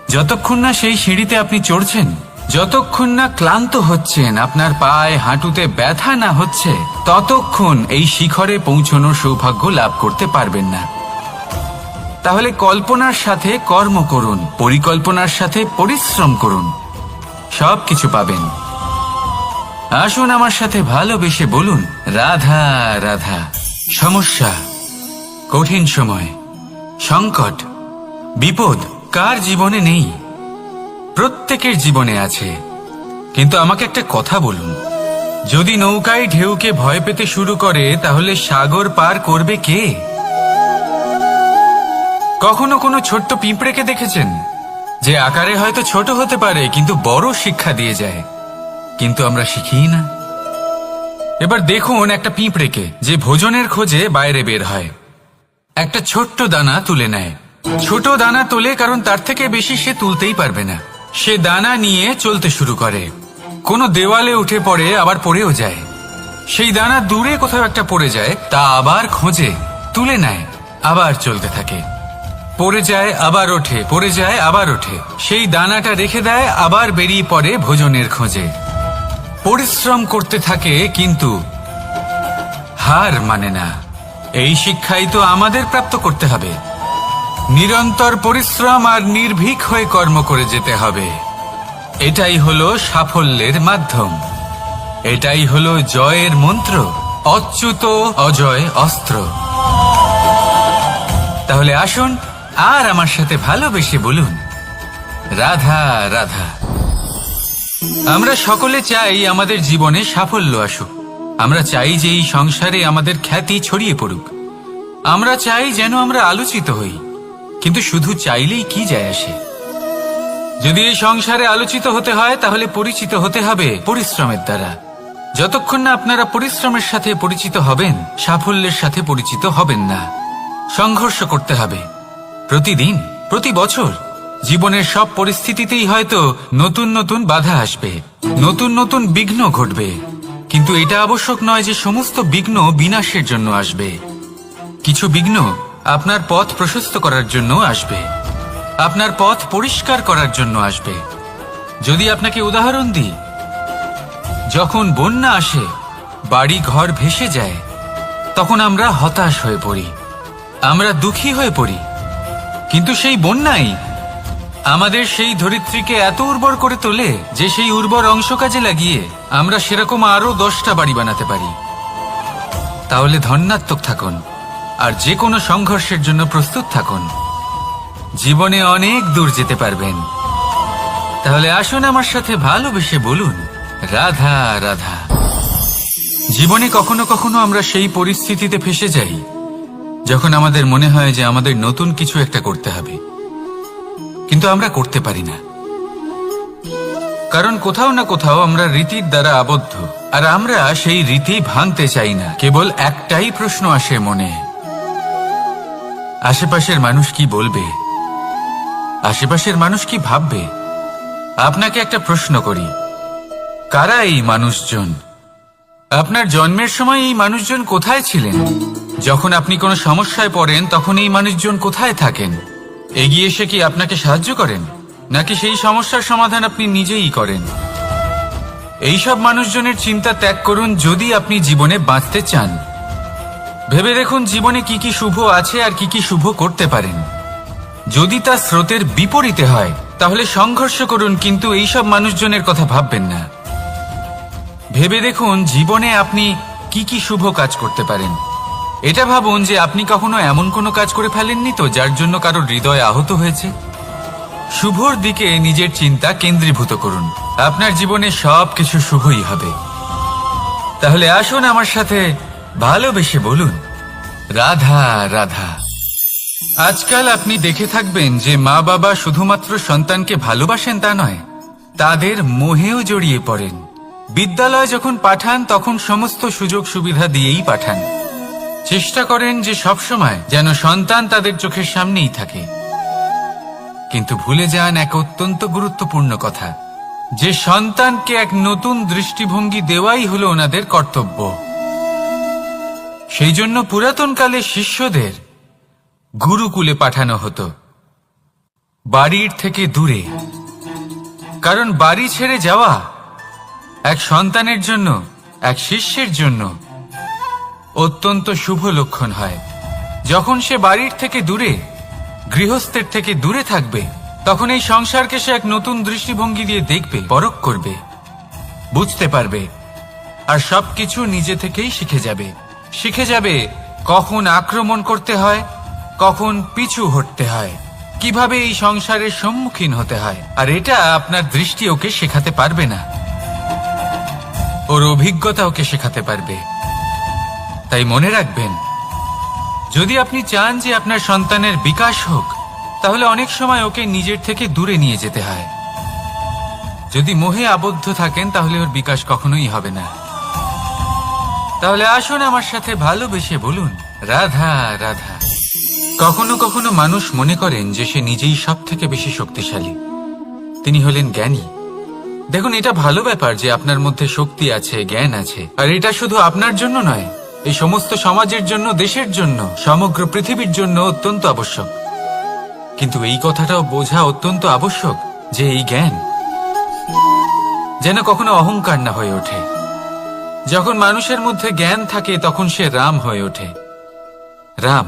যতক্ষণ না সেই সিঁড়িতে আপনি চড়ছেন, যতক্ষণ না ক্লান্ত হচ্ছেন, আপনার পায়ে হাঁটুতে ব্যথা না হচ্ছে, ততক্ষণ এই শিখরে পৌঁছানোর সৌভাগ্য লাভ করতে পারবেন না। তাহলে কল্পনার সাথে কর্ম করুন, পরিকল্পনার সাথে পরিশ্রম করুন, সব কিছু পাবেন। আসুন আমার সাথে ভালোবেসে বলুন, রাধা রাধা। সমস্যা, কঠিন সময়, সংকট, বিপদ কার জীবনে নেই? প্রত্যেকের জীবনে আছে। কিন্তু আমাকে একটা কথা বলুন, যদি নৌকায় ঢেউকে ভয় পেতে শুরু করে তাহলে সাগর পার করবে কে? কখনো কোনো ছোট্ট পিঁপড়েকে দেখেছেন যে আকারে হয়তো ছোট হতে পারে কিন্তু বড় শিক্ষা দিয়ে যায়? কিন্তু আমরা শিখি না। এবার দেখুন একটা পিঁপড়েকে যে ভোজনের খোঁজে বাইরে বের হয়, একটা ছোট্ট দানা তুলে নেয়। ছোট দানা তোলে কারণ তার থেকে বেশি সে তুলতেই পারবে না। সে দানা নিয়ে চলতে শুরু করে, কোনো দেওয়ালে উঠে পড়ে, আবার পড়েও যায়। সেই দানা দূরে কোথাও একটা পড়ে যায়, তা আবার খোঁজে, তুলে নেয়, আবার চলতে থাকে। পড়ে যায় আবার ওঠে, পড়ে যায় আবার ওঠে। সেই দানাটা রেখে দেয়, আবার বেরিয়ে পড়ে ভোজনের খোঁজে। পরিশ্রম করতে থাকে কিন্তু হার মানে না। এই শিক্ষাই তো আমাদের প্রাপ্ত করতে হবে। নিরন্তর পরিশ্রম আর নির্ভীক হয়ে কর্ম করে যেতে হবে। এটাই হলো সাফল্যের মাধ্যম, এটাই হলো জয়ের মন্ত্র, অচ্যুত অজয় অস্ত্র। তাহলে আসুন আর আমার সাথে ভালোবেসে বলুন, রাধা রাধা। আমরা সকলে চাই আমাদের জীবনে সাফল্য আসুক। আমরা চাই যে এই সংসারে আমাদের খ্যাতি ছড়িয়ে পড়ুক। আমরা চাই যেন আমরা আলোচিত হই। কিন্তু শুধু চাইলেই কি যায় আসে? যদি এই সংসারে আলোচিত হতে হয় তাহলে পরিচিত হতে হবে পরিশ্রমের দ্বারা। যতক্ষণ না আপনারা পরিশ্রমের সাথে পরিচিত হবেন, সাফল্যের সাথে পরিচিত হবেন না। সংঘর্ষ করতে হবে প্রতিদিন, প্রতি বছর। জীবনের সব পরিস্থিতিতেই হয়তো নতুন নতুন বাধা আসবে, নতুন নতুন বিঘ্ন ঘটবে। কিন্তু এটা আবশ্যক নয় যে সমস্ত বিঘ্ন বিনাশের জন্য আসবে। কিছু বিঘ্ন আপনার পথ প্রশস্ত করার জন্য আসবে, আপনার পথ পরিষ্কার করার জন্য আসবে। যদি আপনাকে উদাহরণ দিই, যখন বন্যা আসে, বাড়ি ঘর ভেসে যায়, তখন আমরা হতাশ হয়ে পড়ি, আমরা দুঃখী হয়ে পড়ি। কিন্তু সেই বন্যাই আমাদের সেই ধরিত্রীকে এত উর্বর করে তোলে যে সেই উর্বর অংশ কাজে লাগিয়ে আমরা সেরকম আরো 10টা বাড়ি বানাতে পারি। তাহলে ধন্যাত্মক থাকুন আর যে কোনো সংঘর্ষের জন্য প্রস্তুত থাকুন। জীবনে অনেক দূর যেতে পারবেন। তাহলে আসুন আমার সাথে ভালোবেসে বলুন, রাধা রাধা। জীবনে কখনো কখনো আমরা সেই পরিস্থিতিতে ফেসে যাই যখন আমাদের মনে হয় যে আমাদের নতুন কিছু একটা করতে হবে, কিন্তু আমরা করতে পারি না। কারণ কোথাও না কোথাও আমরা রীতির দ্বারা আবদ্ধ, আর আমরা সেই রীতি ভাঙতে চাই না। কেবল একটাই প্রশ্ন আসে মনে, আশেপাশের মানুষ কি বলবে, আশেপাশের মানুষ কি ভাববে। আপনাকে একটা প্রশ্ন করি, কারা এই মানুষজন? আপনার জন্মের সময় এই মানুষজন কোথায় ছিলেন? যখন আপনি কোনো সমস্যায় পড়েন তখন এই মানুষজন কোথায় থাকেন? এগিয়ে এসে কি আপনাকে সাহায্য করেন, নাকি সেই সমস্যার সমাধান আপনি নিজেই করেন? এইসব মানুষজনের চিন্তা ত্যাগ করুন যদি আপনি জীবনে বাঁচতে চান। ভেবে দেখুন জীবনে কি কি শুভ আছে আর কি কি শুভ করতে পারেন। যদি তা স্রোতের বিপরীতে হয় তাহলে সংঘর্ষ করুন, কিন্তু এইসব মানুষজনের কথা ভাববেন না। ভেবে দেখুন জীবনে আপনি কি কি শুভ কাজ করতে পারেন। এটা ভাবুন যে আপনি কখনো এমন কোনো কাজ করে ফেলেননি তো যার জন্য কারোর হৃদয় আহত হয়েছে। শুভর দিকে নিজের চিন্তা কেন্দ্রীভূত করুন, আপনার জীবনে সব কিছু শুভই হবে। তাহলে আসুন আমার সাথে ভালোবেসে বলুন, রাধা রাধা। আজকাল আপনি দেখে থাকবেন যে মা বাবা শুধুমাত্র সন্তানকে ভালোবাসেন তা নয়, তাদের মোহেও জড়িয়ে পড়েন। বিদ্যালয়ে যখন পাঠান তখন সমস্ত সুযোগ সুবিধা দিয়েই পাঠান। চেষ্টা করেন যে সবসময় যেন সন্তান তাদের চোখের সামনেই থাকে। কিন্তু ভুলে যান এক অত্যন্ত গুরুত্বপূর্ণ কথা, যে সন্তানকে এক নতুন দৃষ্টিভঙ্গি দেওয়াই হলো ওনাদের কর্তব্য। সেই জন্য পুরাতনকালে শিষ্যদের গুরুকুলে পাঠানো হতো, বাড়ির থেকে দূরে। কারণ বাড়ি ছেড়ে যাওয়া এক সন্তানের জন্য, এক শিষ্যের জন্য অত্যন্ত শুভ লক্ষণ হয়। যখন সে বাড়ির থেকে দূরে, গৃহস্থের থেকে দূরে থাকবে, তখন এই সংসারকে সে এক নতুন দৃষ্টিভঙ্গি দিয়ে দেখবে, পরখ করবে, বুঝতে পারবে, আর সবকিছু নিজে থেকেই শিখে যাবে। শিখে যাবে কখন আক্রমণ করতে হয়, কখন পিছু হটতে হয়, কিভাবে এই সংসারের সম্মুখীন হতে হয়। আর এটা আপনার দৃষ্টি ওকে শেখাতে পারবে না, ওর অভিজ্ঞতা ওকে শেখাতে পারবে। তাই মনে রাখবেন, যদি আপনি চান যে আপনার সন্তানের বিকাশ হোক, তাহলে অনেক সময় ওকে নিজের থেকে দূরে নিয়ে যেতে হয়। যদি মোহে আবদ্ধ থাকেন তাহলে ওর বিকাশ কখনোই হবে না। তাহলে আসুন আমার সাথে ভালোবেসে বলুন, রাধা রাধা। কখনো কখনো মানুষ মনে করেন যে সে নিজেই সব থেকে বেশি শক্তিশালী, তিনি হলেন জ্ঞানী। দেখুন, এটা ভালো ব্যাপার যে আপনার মধ্যে শক্তি আছে, জ্ঞান আছে, আর এটা শুধু আপনার জন্য নয়, এই সমস্ত সমাজের জন্য, দেশের জন্য, সমগ্র পৃথিবীর জন্য অত্যন্ত আবশ্যক। কিন্তু এই কথাটাও বোঝা অত্যন্ত আবশ্যক যে এই জ্ঞান যেন কখনো অহংকার না হয়ে ওঠে। যখন মানুষের মধ্যে জ্ঞান থাকে তখন সে রাম হয়ে ওঠে। রাম,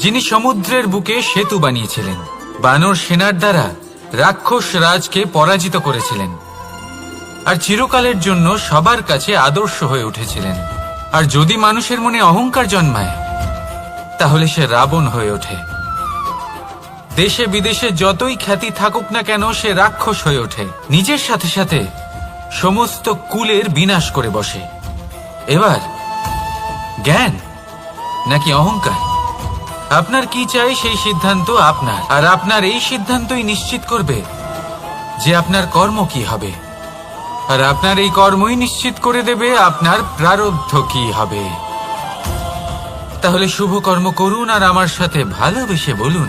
যিনি সমুদ্রের বুকে সেতু বানিয়েছিলেন, বানর সেনার দ্বারা রাক্ষস রাজকে পরাজিত করেছিলেন, আর চিরকালের জন্য সবার কাছে আদর্শ হয়ে উঠেছিলেন। আর যদি মানুষের মনে অহংকার জন্মায়, তাহলে সে রাবণ হয়ে ওঠে। দেশে বিদেশে যতই খ্যাতি থাকুক না কেন, সে রাক্ষস হয়ে ওঠে, নিজের সাথে সাথে সমস্ত কুলের বিনাশ করে বসে। এবার জ্ঞান নাকি অহংকার, আপনার কি চাই সেই সিদ্ধান্ত আপনার। আর আপনার এই সিদ্ধান্তই নিশ্চিত করবে যে আপনার কর্ম কি হবে, আর আপনার এই কর্মই নিশ্চিত করে দেবে আপনার প্রারব্ধ কি হবে। তাহলে শুভ কর্ম করুন আর আমার সাথে ভালোবেসে বলুন,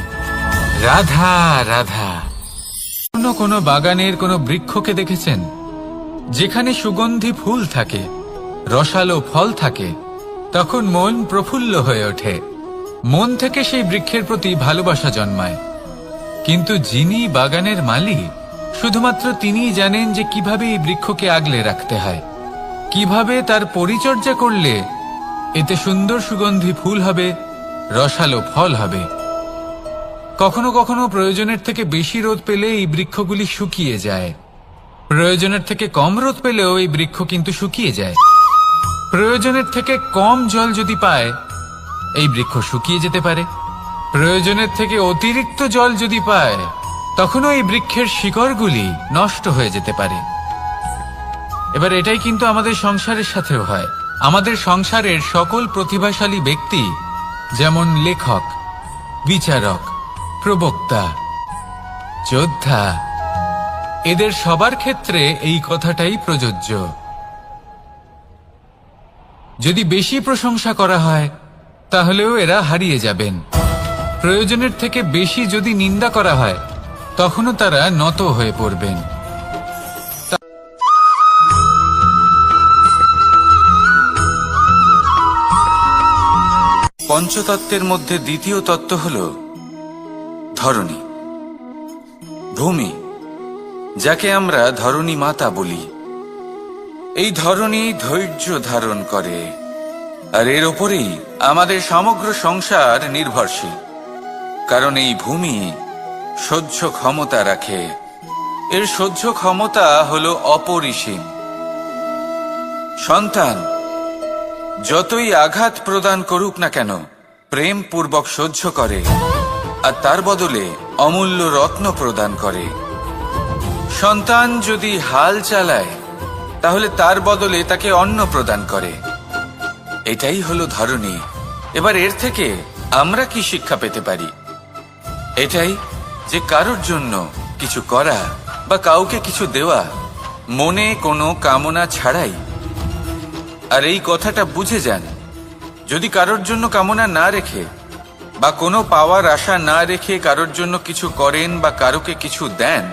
রাধা রাধা। কোনো বাগানের কোনো বৃক্ষকে দেখেছেন যেখানে সুগন্ধি ফুল থাকে, রসালো ফল থাকে, তখন মন প্রফুল্ল হয়ে ওঠে, মন থেকে সেই বৃক্ষের প্রতি ভালোবাসা জন্মায়। কিন্তু যিনি বাগানের মালিক, শুধুমাত্র তিনিই জানেন যে কিভাবে এই বৃক্ষকে আগলে রাখতে হয়, কিভাবে তার পরিচর্যা করলে এতে সুন্দর সুগন্ধি ফুল হবে, রসালো ফল হবে। কখনো কখনো প্রয়োজনের থেকে বেশি রোদ পেলে এই বৃক্ষগুলি শুকিয়ে যায়, প্রয়োজনের থেকে কম রোদ পেলেও এই বৃক্ষ কিন্তু শুকিয়ে যায়। প্রয়োজনের থেকে কম জল যদি পায়, এই বৃক্ষ শুকিয়ে যেতে পারে। প্রয়োজনের থেকে অতিরিক্ত জল যদি পায়, তখনও এই বৃক্ষের শিকড়গুলি নষ্ট হয়ে যেতে পারে। এবার এটাই কিন্তু আমাদের সংসারের সাথেও হয়। আমাদের সংসারের সকল প্রতিভাশালী ব্যক্তি, যেমন লেখক, বিচারক, প্রবক্তা, যোদ্ধা, এদের সবার ক্ষেত্রে এই কথাটাই প্রযোজ্য। যদি বেশি প্রশংসা করা হয়, তাহলেও এরা হারিয়ে যাবেন। প্রয়োজনের থেকে বেশি যদি নিন্দা করা হয়, তখনও তারা নত হয়ে পড়বেন। পঞ্চতত্ত্বের মধ্যে দ্বিতীয় তত্ত্ব হল ধরণী, ভূমি, যাকে আমরা ধরণী মাতা বলি। এই ধরণী ধৈর্য ধারণ করে, আর এর ওপরেই আমাদের সমগ্র সংসার নির্ভরশীল। কারণ এই ভূমি সহ্য ক্ষমতা রাখে, এর সহ্য ক্ষমতা হলো অপরিসীম। সন্তান যতই আঘাত প্রদান করুক না কেন, প্রেম পূর্বক সহ্য করে, আর তার বদলে অমূল্য রত্ন প্রদান করে। সন্তান যদি হাল চালায়, তাহলে তার বদলে তাকে অন্ন প্রদান করে। এটাই হলো ধরণী, এবার এর থেকে আমরা কি শিক্ষা পেতে পারি? এটাই যে কারোর জন্য কিছু করা বা কাউকে কিছু দেওয়া মনে কোনো কামনা ছাড়াই। আর এই কথাটা বুঝে যান, যদি কারোর জন্য কামনা না রেখে বা কোনো পাওয়ার আশা না রেখে কারোর জন্য কিছু করেন বা কারোকে কিছু দেন,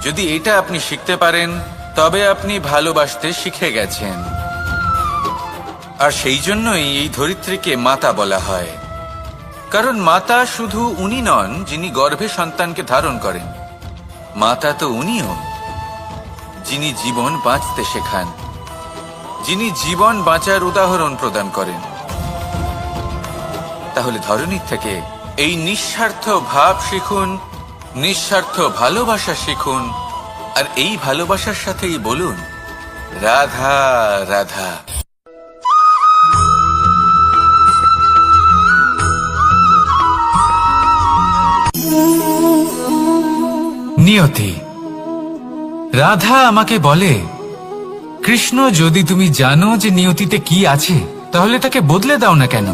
যদি এটা আপনি শিখতে পারেন তবে আপনি ভালোবাসতে শিখে গেছেন। আর সেই জন্যই এই ধরিত্রীকে মাতা বলা হয়, কারণ মাতা শুধু উনি নন যিনি গর্ভে সন্তানকে ধারণ করেন, মাতা তো উনিও যিনি জীবন বাঁচতে শেখান, যিনি জীবন বাঁচার উদাহরণ প্রদান করেন। তাহলে ধরনীর থেকে এই নিঃস্বার্থ ভাব শিখুন, নিঃস্বার্থ ভালোবাসা শিখুন, আর এই ভালোবাসার সাথেই বলুন রাধা রাধা। নিয়তি। রাধা আমাকে বলে, কৃষ্ণ, যদি তুমি জানো যে নিয়তিতে কি আছে তাহলে তাকে বদলে দাও না কেন?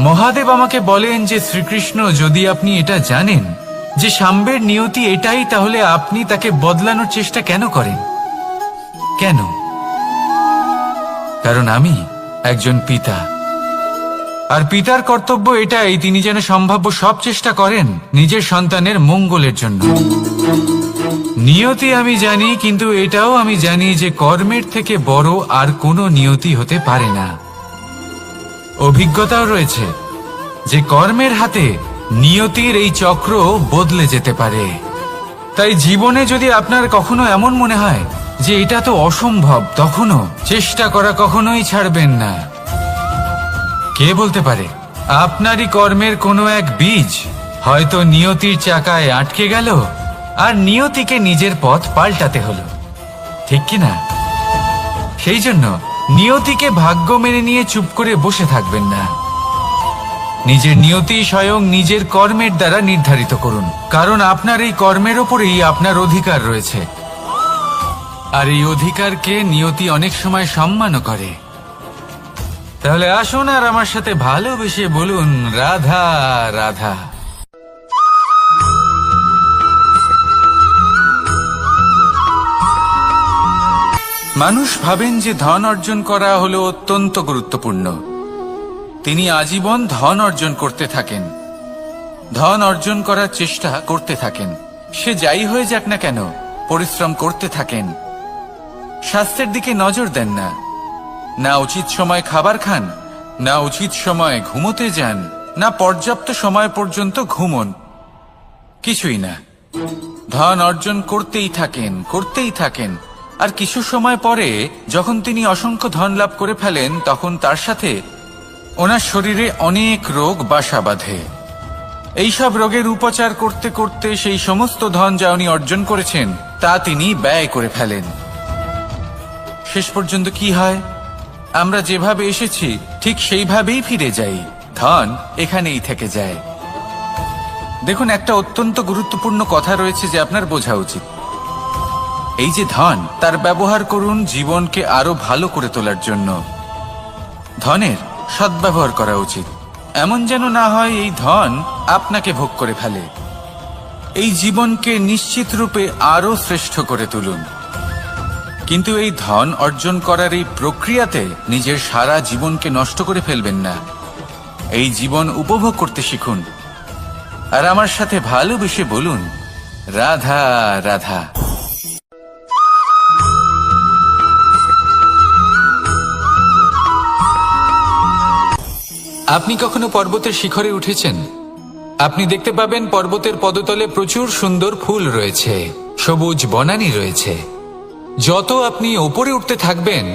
মহাদেব আমাকে বলেন যে শ্রীকৃষ্ণ, যদি আপনি এটা জানেন যে সাম্বের নিয়তি এটাই, তাহলে আপনি তাকে বদলানোর চেষ্টা কেন করেন? কেন? কারণ আমি একজন পিতা, আর পিতার কর্তব্য এটাই, তিনি যেন সম্ভাব্য সব চেষ্টা করেন নিজের সন্তানের মঙ্গলের জন্য। নিয়তি আমি জানি, কিন্তু এটাও আমি জানি যে কর্মের থেকে বড় আর কোনো নিয়তি হতে পারে না। অভিজ্ঞতাও রয়েছে যে কর্মের হাতে নিয়তির এই চক্র বদলে যেতে পারে। তাই জীবনে যদি আপনার কখনো এমন মনে হয় যে এটা তো অসম্ভব, তখনও চেষ্টা করা কখনোই ছাড়বেন না। কে বলতে পারে আপনারই কর্মের কোনো এক বীজ হয়তো নিয়তির চাকায় আটকে গেল আর নিয়তিকে নিজের পথ পাল্টাতে হলো, ঠিক কি না? সেই জন্য নিয়তিকে ভাগ্য মেনে নিয়ে চুপ করে বসে থাকবেন না। নিজের নিয়তি স্বয়ং নিজের কর্মের দ্বারা নির্ধারিত করুন, কারণ আপনার এই কর্মের ওপরেই আপনার অধিকার রয়েছে। আর এই অধিকারকে নিয়তি অনেক সময় সম্মানও করে। তাহলে আসুন আর আমার সাথে ভালোবেসে বলুন রাধা রাধা। মানুষ ভাবেন যে ধন অর্জন করা হলো অত্যন্ত গুরুত্বপূর্ণ। তিনি আজীবন ধন অর্জন করতে থাকেন, ধন অর্জন করার চেষ্টা করতে থাকেন। সে যাই হয়ে যাক না কেন, পরিশ্রম করতে থাকেন। স্বাস্থ্যের দিকে নজর দেন না, না উচিত সময় খাবার খান, না উচিত সময় ঘুমোতে যান, না পর্যাপ্ত সময় পর্যন্ত ঘুমন, কিছুই না। ধন অর্জন করতেই থাকেন, করতেই থাকেন। আর কিছু সময় পরে যখন তিনি অসংখ্য ধন লাভ করে ফেলেন, তখন তার সাথে ওনার শরীরে অনেক রোগ বাসা বাঁধে। এইসব রোগের উপচার করতে করতে সেই সমস্ত ধন যা উনি অর্জন করেছেন তা তিনি ব্যয় করে ফেলেন। শেষ পর্যন্ত কি হয়? আমরা যেভাবে এসেছি ঠিক সেইভাবেই ফিরে যাই, ধন এখানেই থেকে যায়। দেখুন, একটা অত্যন্ত গুরুত্বপূর্ণ কথা রয়েছে যে আপনার বোঝা উচিত। এই যে ধন, তার ব্যবহার করুন জীবনকে আরো ভালো করে তোলার জন্য। ধনের সদ্ব্যবহার করা উচিত, এমন যেন না হয় এই ধন আপনাকে ভোগ করে ফেলে। এই জীবনকে নিশ্চিত রূপে আরো শ্রেষ্ঠ করে তুলুন। কিন্তু এই ধন অর্জন করার এই প্রক্রিয়াতে নিজের সারা জীবনকে নষ্ট করে ফেলবেন না। এই জীবন উপভোগ করতে শিখুন, আর আমার সাথে ভালোবেসে বলুন রাধা রাধা। আপনি কখনো পর্বতের শিখরে উঠেছেন? আপনি দেখতে পাবেন পর্বতের পদতলে প্রচুর সুন্দর ফুল রয়েছে, সবুজ বনানী রয়েছে। যত আপনি ওপরে উঠতে থাকবেন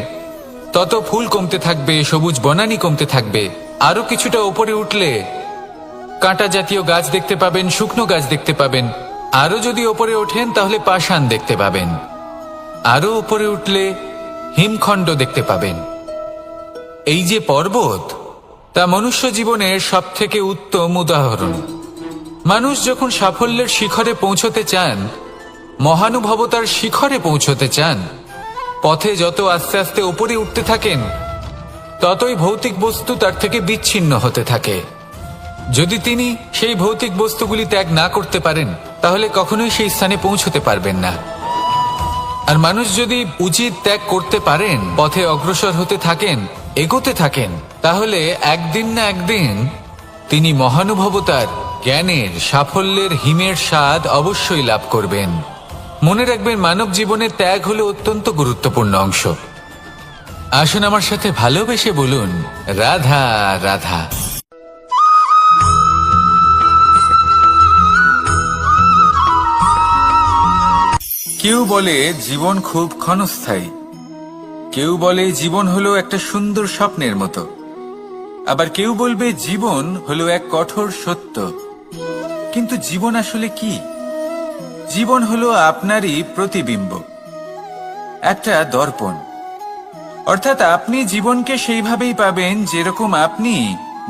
তত ফুল কমতে থাকবে, সবুজ বনানী কমতে থাকবে। আরো কিছুটা ওপরে উঠলে কাঁটা জাতীয় গাছ দেখতে পাবেন, শুকনো গাছ দেখতে পাবেন। আরো যদি ওপরে ওঠেন তাহলে পাষাণ দেখতে পাবেন। আরো ওপরে উঠলে হিমখণ্ড দেখতে পাবেন। এই যে পর্বত, তা মনুষ্য জীবনের সবথেকে উত্তম উদাহরণ। মানুষ যখন সাফল্যের শিখরে পৌঁছতে চান, মহানুভবতার শিখরে পৌঁছতে চান, পথে যত আস্তে আস্তে উপরে উঠতে থাকেন ততই ভৌতিক বস্তু তার থেকে বিচ্ছিন্ন হতে থাকে। যদি তিনি সেই ভৌতিক বস্তুগুলি ত্যাগ না করতে পারেন, তাহলে কখনোই সেই স্থানে পৌঁছতে পারবেন না। আর মানুষ যদি উচিত ত্যাগ করতে পারেন, পথে অগ্রসর হতে থাকেন, এগোতে থাকেন, তাহলে একদিন না একদিন তিনি মহানুভবতার, জ্ঞানের, সাফল্যের হিমের স্বাদ অবশ্যই লাভ করবেন। মনে রাখবেন, মানব জীবনের ত্যাগ হলো অত্যন্ত গুরুত্বপূর্ণ অংশ। আসুন আমার সাথে ভালোবেসে বলুন, রাধা রাধা। কেউ বলে জীবন খুব ক্ষণস্থায়ী, কেউ বলে জীবন হলো একটা সুন্দর স্বপ্নের মতো, আবার কেউ বলবে জীবন হলো এক কঠোর সত্য। কিন্তু জীবন আসলে কি? জীবন হলো আপনারই প্রতিবিম্ব, একটা দর্পণ। অর্থাৎ আপনি জীবনকে সেইভাবেই পাবেন যেরকম আপনি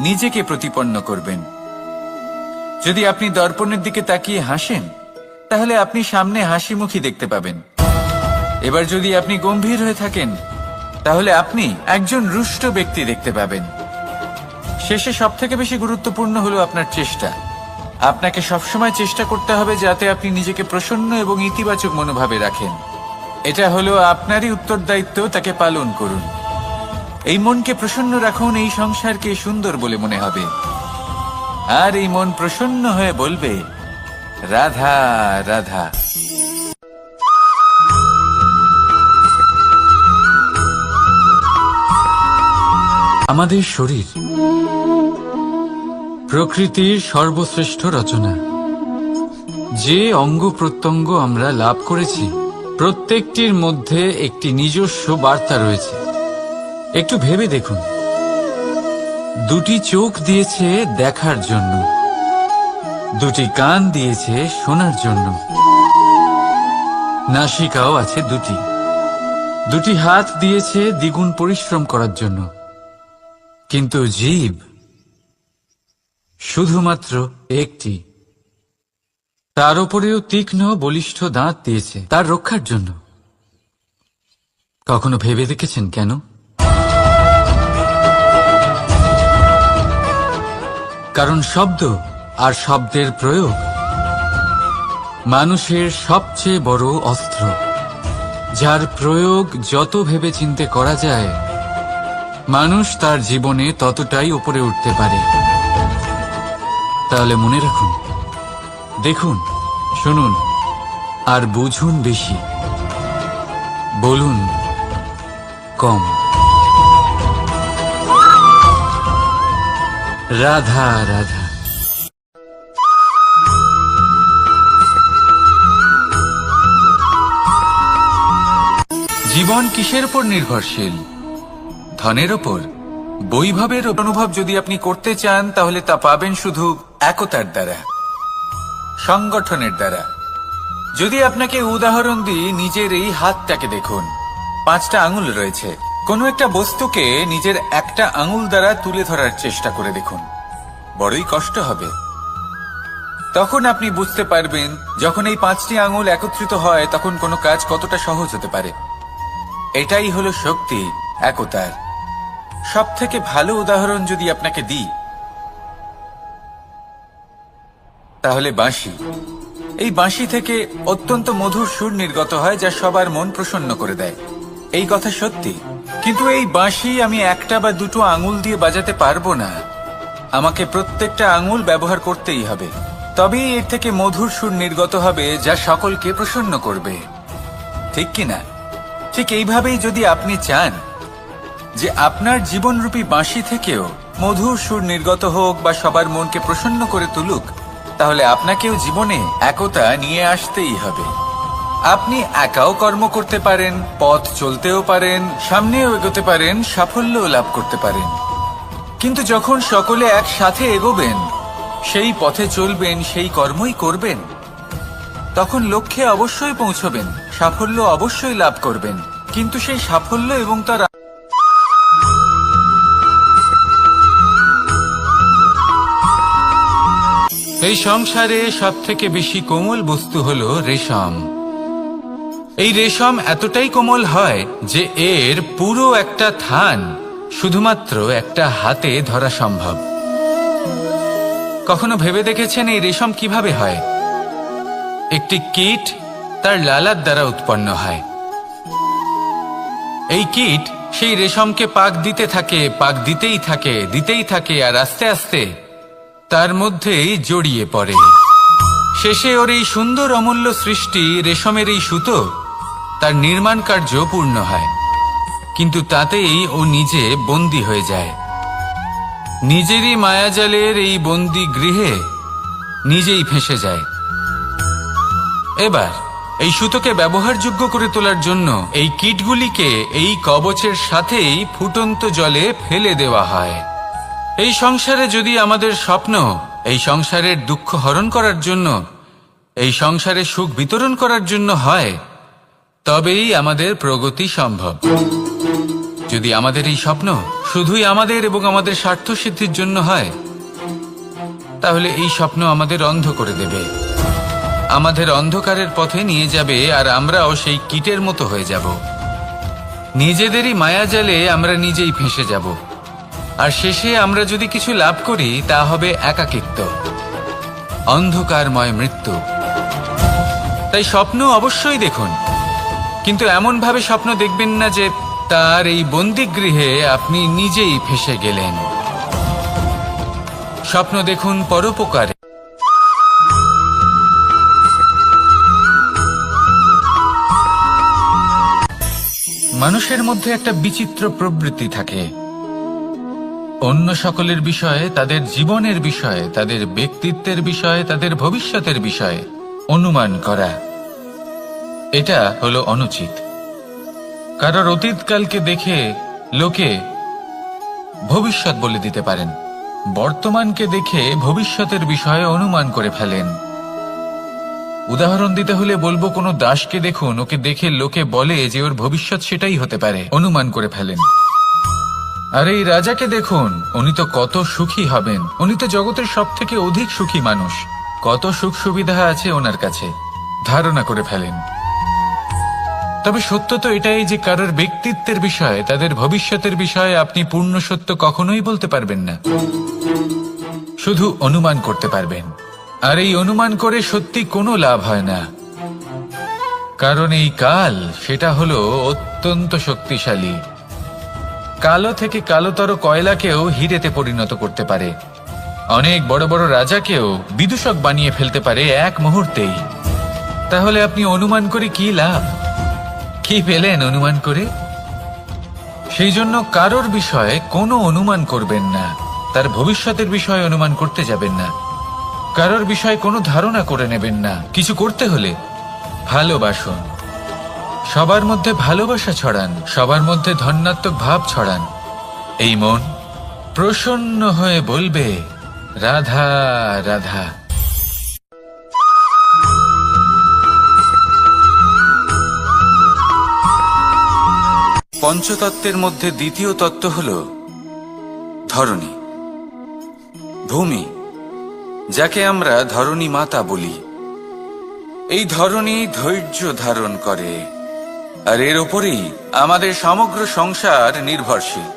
নিজেকে প্রতিপন্ন করবেন। যদি আপনি দর্পণের দিকে তাকিয়ে হাসেন, তাহলে আপনি সামনে হাসি মুখী দেখতে পাবেন। এবার যদি আপনি গম্ভীর হয়ে থাকেন, তাহলে আপনি একজন রুষ্ট ব্যক্তি দেখতে পাবেন। শেষে সবথেকে বেশি গুরুত্বপূর্ণ হলো আপনার চেষ্টা। আপনাকে সবসময় চেষ্টা করতে হবে যাতে আপনি নিজেকে প্রসন্ন এবং ইতিবাচক মনোভাবে রাখেন। এটা হলো আপনারই উত্তরদায়িত্ব, তাকে পালন করুন। এই মনকে প্রসন্ন রাখুন, এই সংসারকে সুন্দর বলে মনে হবে। আর এই মন প্রসন্ন হয়ে বলবে, রাধা রাধা। আমাদের শরীর প্রকৃতির সর্বশ্রেষ্ঠ রচনা। যে অঙ্গ প্রত্যঙ্গ আমরা লাভ করেছি, প্রত্যেকটির মধ্যে একটি নিজস্ব বার্তা রয়েছে। একটু ভেবে দেখুন, দুটি চোখ দিয়েছে দেখার জন্য, দুটি কান দিয়েছে শোনার জন্য, নাসিকাও আছে দুটি, দুটি হাত দিয়েছে দ্বিগুণ পরিশ্রম করার জন্য। কিন্তু জীব শুধুমাত্র একটি। তার উপরেও তীক্ষ্ণ বলিষ্ঠ দাঁত দিয়েছে তার রক্ষার জন্য। কখনো ভেবে দেখেছেন কেন? কারণ শব্দ আর শব্দের প্রয়োগ মানুষের সবচেয়ে বড় অস্ত্র, যার প্রয়োগ যত ভেবে চিন্তে করা যায়, মানুষ তার জীবনে ততটাই উপরে উঠতে পারে। তাহলে মনে রাখুন, দেখুন, শুনুন আর বুঝুন বেশি, বলুন কম। রাধা রাধা। জীবন কিসের উপর নির্ভরশীল? ধনের ওপর? বৈভবের অনুভব যদি আপনি করতে চান, তাহলে তা পাবেন শুধু একতার দ্বারা, সংগঠনের দ্বারা। যদি আপনাকে উদাহরণ দিই, নিজের এই হাতটাকে দেখুন, 5টা আঙুল রয়েছে। কোনো একটা বস্তুকে নিজের একটা আঙুল দ্বারা তুলে ধরার চেষ্টা করে দেখুন, বড়ই কষ্ট হবে। তখন আপনি বুঝতে পারবেন, যখন এই 5টি আঙুল একত্রিত হয়, তখন কোনো কাজ কতটা সহজ হতে পারে। এটাই হলো শক্তি, একতার। সব থেকে ভালো উদাহরণ যদি আপনাকে দিই, তাহলে বাঁশি। এই বাঁশি থেকে অত্যন্ত মধুর সুর নির্গত হয়, যা সবার মন প্রসন্ন করে দেয়। এই কথা সত্যি। কিন্তু এই বাঁশি আমি একটা বা দুটো আঙুল দিয়ে বাজাতে পারবো না। আমাকে প্রত্যেকটা আঙুল ব্যবহার করতেই হবে, তবেই এর থেকে মধুর সুর নির্গত হবে, যা সকলকে প্রসন্ন করবে। ঠিক কিনা? ঠিক এইভাবেই যদি আপনি চান যে আপনার জীবনরূপী বাঁশি থেকেও মধুর সুর নির্গত হোক বা সবার মনকে প্রসন্ন করে তুলুক, তাহলে আপনাকেও জীবনে একতা নিয়ে আসতেই হবে। আপনি একাও কর্ম করতে পারেন, পথ চলতেও পারেন, সামনেও এগোতে পারেন, সাফল্যও লাভ করতে পারেন। কিন্তু যখন সকলে একসাথে এগোবেন, সেই পথে চলবেন, সেই কর্মই করবেন, তখন লক্ষ্যে অবশ্যই পৌঁছবেন, সাফল্য অবশ্যই লাভ করবেন। কিন্তু সেই সাফল্য এবং তার এই সংসারে সবথেকে বেশি কোমল বস্তু হলো রেশম। এই রেশম এতটাই কোমল হয় যে এর পুরো একটা থান শুধুমাত্র একটা হাতে ধরা সম্ভব। কখনো ভেবে দেখেছেন এই রেশম কিভাবে হয়? একটি কীট তার লালার দ্বারা উৎপন্ন হয়। এই কীট সেই রেশমকে পাক দিতে থাকে, পাক দিতেই থাকে আর আস্তে আস্তে তার মধ্যেই জড়িয়ে পড়ে। শেষে ওর এই সুন্দর অমূল্য সৃষ্টি রেশমের এই সুতো তার নির্মাণ কার্য পূর্ণ হয়, কিন্তু তাতেই ও নিজে বন্দী হয়ে যায়। নিজেরই মায়াজালের এই বন্দী গৃহে নিজেই ফেঁসে যায়। এবার এই সুতোকে ব্যবহারযোগ্য করে তোলার জন্য এই কীটগুলিকে এই কবচের সাথেই ফুটন্ত জলে ফেলে দেওয়া হয়। এই সংসারে যদি আমাদের স্বপ্ন এই সংসারের দুঃখ হরণ করার জন্য, এই সংসারে সুখ বিতরণ করার জন্য হয়, তবেই আমাদের প্রগতি সম্ভব। যদি আমাদের এই স্বপ্ন শুধুই আমাদের এবং আমাদের স্বার্থ সিদ্ধির জন্য হয়, তাহলে এই স্বপ্ন আমাদের অন্ধ করে দেবে, আমাদের অন্ধকারের পথে নিয়ে যাবে, আর আমরাও সেই কীটের মতো হয়ে যাব। নিজেদেরই মায়াজালে আমরা নিজেই ফেঁসে যাব, আর শেষে আমরা যদি কিছু লাভ করি তা হবে একাকিত্ব, অন্ধকারময় মৃত্যু। তাই স্বপ্ন অবশ্যই দেখুন, কিন্তু এমন ভাবে স্বপ্ন দেখবেন না যে তার এই বন্দিগৃহে আপনি নিজেই ফেঁসে গেলেন। স্বপ্ন দেখুন পরোপকারে। মানুষের মধ্যে একটা বিচিত্র প্রবৃত্তি থাকে, অন্য সকলের বিষয়ে, তাদের জীবনের বিষয়ে, তাদের ব্যক্তিত্বের বিষয়ে, তাদের ভবিষ্যতের বিষয়ে অনুমান করা। এটা হলো অনুচিত। কারোর অতীতকালকে দেখে লোকে ভবিষ্যৎ বলে দিতে পারেন, বর্তমানকে দেখে ভবিষ্যতের বিষয়ে অনুমান করে ফেলেন। উদাহরণ দিতে হলে বলবো, কোনো দাসকে দেখুন, ওকে দেখে লোকে বলে যে ওর ভবিষ্যৎ সেটাই হতে পারে, অনুমান করে ফেলেন। আর এই রাজাকে দেখুন, উনি তো কত সুখী হবেন, উনি তো জগতের সব থেকে অধিক সুখী মানুষ, কত সুখ সুবিধা আছে ওনার কাছে, ধারণা করে ফেলেন। তবে সত্য তো এটাই যে কারোর ব্যক্তিত্বের বিষয়ে, তাদের ভবিষ্যতের বিষয়ে আপনি পূর্ণ সত্য কখনোই বলতে পারবেন না, শুধু অনুমান করতে পারবেন। আর এই অনুমান করে সত্যি কোনো লাভ হয় না, কারণ এই কাল সেটা হলো অত্যন্ত শক্তিশালী। কালো থেকে কালোতর কয়লাকেও হীরেতে পরিণত করতে পারে, অনেক বড় বড় রাজাকেও বিদূষক বানিয়ে ফেলতে পারে এক মুহূর্তেই। তাহলে আপনি অনুমান করে কি লাভ? কি পেলেন অনুমান করে? সেই জন্য কারোর বিষয়ে কোনো অনুমান করবেন না, তার ভবিষ্যতের বিষয়ে অনুমান করতে যাবেন না, কারোর বিষয়ে কোনো ধারণা করে নেবেন না। কিছু করতে হলে ভালোবাসুন, সবার মধ্যে ভালোবাসা ছড়ান, সবার মধ্যে ধন্যাত্মক ভাব ছড়ান। এই মন প্রসন্ন হয়ে বলবে, রাধা রাধা। পঞ্চতত্ত্বের মধ্যে দ্বিতীয় তত্ত্ব হল ধরণী, ভূমি, যাকে আমরা ধরণী মাতা বলি। এই ধরণী ধৈর্য ধারণ করে, আর এর ওপরেই আমাদের সমগ্র সংসার নির্ভরশীল।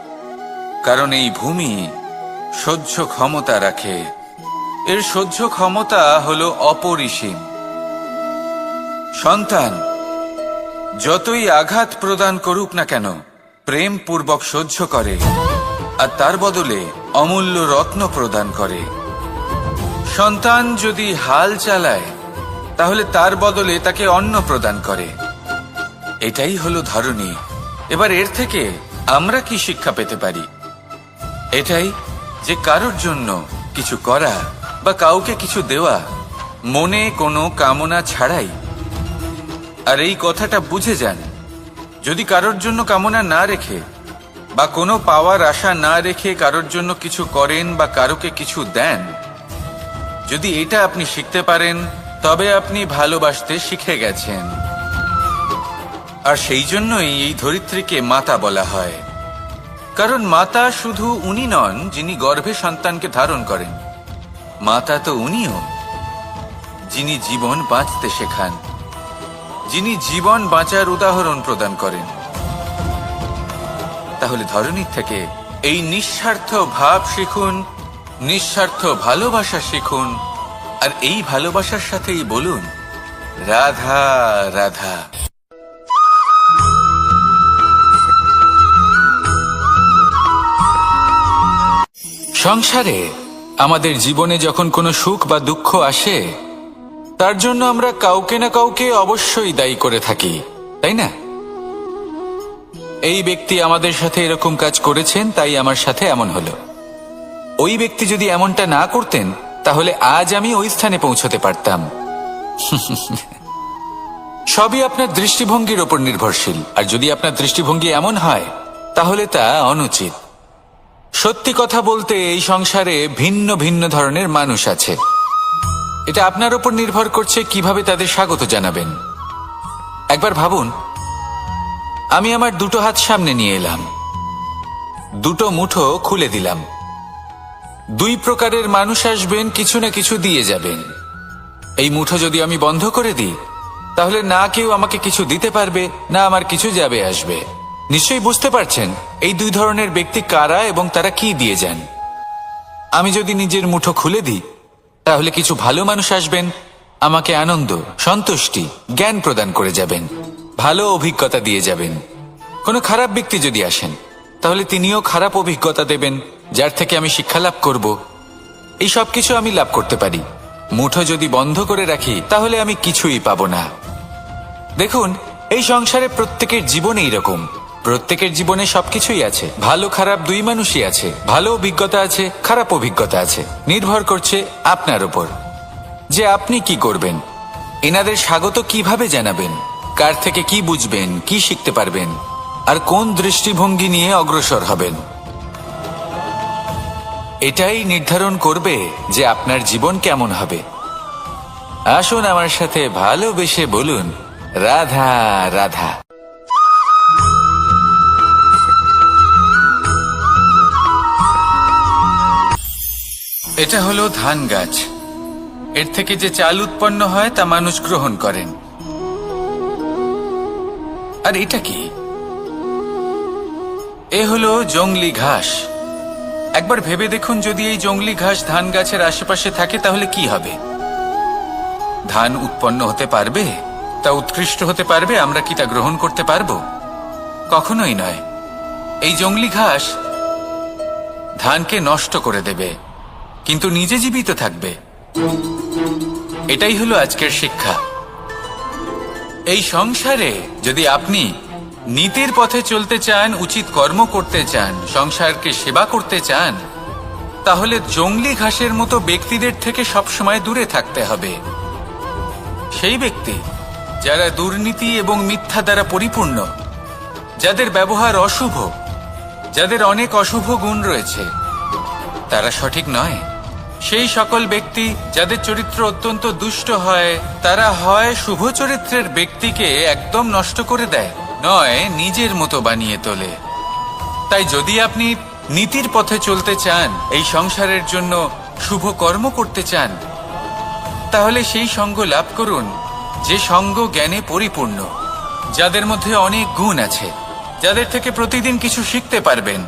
কারণ এই ভূমি সহ্য ক্ষমতা রাখে, এর সহ্য ক্ষমতা হল অপরিসীম। সন্তান যতই আঘাত প্রদান করুক না কেন, প্রেম পূর্বক সহ্য করে, আর তার বদলে অমূল্য রত্ন প্রদান করে। সন্তান যদি হাল চালায়, তাহলে তার বদলে তাকে অন্ন প্রদান করে। এটাই হলো ধরণী। এবার এর থেকে আমরা কি শিক্ষা পেতে পারি? এটাই যে কারোর জন্য কিছু করা বা কাউকে কিছু দেওয়া মনে কোনো কামনা ছাড়াই। আর এই কথাটা বুঝে যান, যদি কারোর জন্য কামনা না রেখে বা কোনো পাওয়ার আশা না রেখে কারোর জন্য কিছু করেন বা কারোকে কিছু দেন, যদি এটা আপনি শিখতে পারেন, তবে আপনি ভালোবাসতে শিখে গেছেন। আর সেই জন্যই এই ধরিত্রীকে মাতা বলা হয়। কারণ মাতা শুধু উনি নন যিনি গর্ভে সন্তানকে ধারণ করেন, মাতা তো উনিও যিনি জীবন বাঁচতে শেখান, যিনি জীবন বাঁচার উদাহরণ প্রদান করেন। তাহলে ধরণীর থেকে এই নিঃস্বার্থ ভাব শিখুন, নিঃস্বার্থ ভালোবাসা শিখুন, আর এই ভালোবাসার সাথেই বলুন রাধা রাধা। সংসারে আমাদের জীবনে যখন কোনো সুখ বা দুঃখ আসে, তার জন্য আমরা কাউকে না কাউকে অবশ্যই দায়ী করে থাকি, তাই না? এই ব্যক্তি আমাদের সাথে এরকম কাজ করেছেন, তাই আমার সাথে এমন হলো। ওই ব্যক্তি যদি এমনটা না করতেন, তাহলে আজ আমি ওই স্থানে পৌঁছতে পারতাম। সবই আপনার দৃষ্টিভঙ্গির ওপর নির্ভরশীল, আর যদি আপনার দৃষ্টিভঙ্গি এমন হয়, তাহলে তা অনুচিত। সত্যি কথা বলতে, এই সংসারে ভিন্ন ভিন্ন ধরনের মানুষ আছে। এটা আপনার ওপর নির্ভর করছে কিভাবে তাদের স্বাগত জানাবেন। একবার ভাবুন, আমি আমার দুটো হাত সামনে নিয়ে এলাম, দুটো মুঠো খুলে দিলাম। দুই প্রকারের মানুষ আসবেন, কিছু না কিছু দিয়ে যাবেন। এই মুঠো যদি আমি বন্ধ করে দিই, তাহলে না কেউ আমাকে কিছু দিতে পারবে, না আমার কিছু যাবে আসবে। নিশ্চয়ই বুঝতে পারছেন এই দুই ধরনের ব্যক্তি কারা এবং তারা কি দিয়ে যান। আমি যদি নিজের মুঠো খুলে দিই, তাহলে কিছু ভালো মানুষ আসবেন, আমাকে আনন্দ, সন্তুষ্টি, জ্ঞান প্রদান করে যাবেন, ভালো অভিজ্ঞতা দিয়ে যাবেন। কোনো খারাপ ব্যক্তি যদি আসেন, তাহলে তিনিও খারাপ অভিজ্ঞতা দেবেন, যার থেকে আমি শিক্ষা লাভ করব। এই সব কিছু আমি লাভ করতে পারি। মুঠো যদি বন্ধ করে রাখি, তাহলে আমি কিছুই পাবো না। দেখুন, এই সংসারে প্রত্যেকের জীবনে এইরকম। প্রত্যেকের জীবনে সবকিছুই আছে, ভালো খারাপ দুই মানুষই আছে। ভালো অভিজ্ঞতা আছে, খারাপ অভিজ্ঞতা আছে। নির্ভর করছে আপনার উপর যে আপনি কি করবেন। এনাদের স্বাগত কিভাবে জানাবেন, কার থেকে কি বুঝবেন, কি শিখতে পারবেন, আর কোন দৃষ্টিভঙ্গি নিয়ে অগ্রসর হবেন। এটাই নির্ধারণ করবে যে আপনার জীবন কেমন হবে। আসুন আমার সাথে ভালোবেসে বলুন রাধা রাধা। এটা হলো ধান গাছ। এর থেকে যে চাল উৎপন্ন হয় তা মানুষ গ্রহণ করেন। আর এটা কি? এ হলো জংলি ঘাস। একবার ভেবে দেখুন, যদি এই জংলি ঘাস ধান গাছের আশেপাশে থাকে, তাহলে কি হবে? ধান উৎপন্ন হতে পারবে? তা উৎকৃষ্ট হতে পারবে? আমরা কি তা গ্রহণ করতে পারবো? কখনোই নয়। এই জংলি ঘাস ধানকে নষ্ট করে দেবে, কিন্তু নিজে জীবিত থাকবে। এটাই হলো আজকের শিক্ষা। এই সংসারে যদি আপনি নীতির পথে চলতে চান, উচিত কর্ম করতে চান, সংসারকে সেবা করতে চান, তাহলে জংলি ঘাসের মতো ব্যক্তিদের থেকে সবসময় দূরে থাকতে হবে। সেই ব্যক্তি যারা দুর্নীতি এবং মিথ্যা দ্বারা পরিপূর্ণ, যাদের ব্যবহার অশুভ, যাদের অনেক অশুভ গুণ রয়েছে, তারা সঠিক নয়। সেই সকল ব্যক্তি যাদের চরিত্র অত্যন্ত দুষ্ট হয়, তারা হয় শুভ চরিত্রের ব্যক্তিকে একদম নষ্ট করে দেয়, নয় নিজের মতো বানিয়ে তোলে। তাই যদি আপনি নীতির পথে চলতে চান, এই সংসারের জন্য শুভ কর্ম করতে চান, তাহলে সেই সঙ্গ লাভ করুন যে সঙ্গ জ্ঞানে পরিপূর্ণ, যাদের মধ্যে অনেক গুণ আছে, যাদের থেকে প্রতিদিন কিছু শিখতে পারবেন।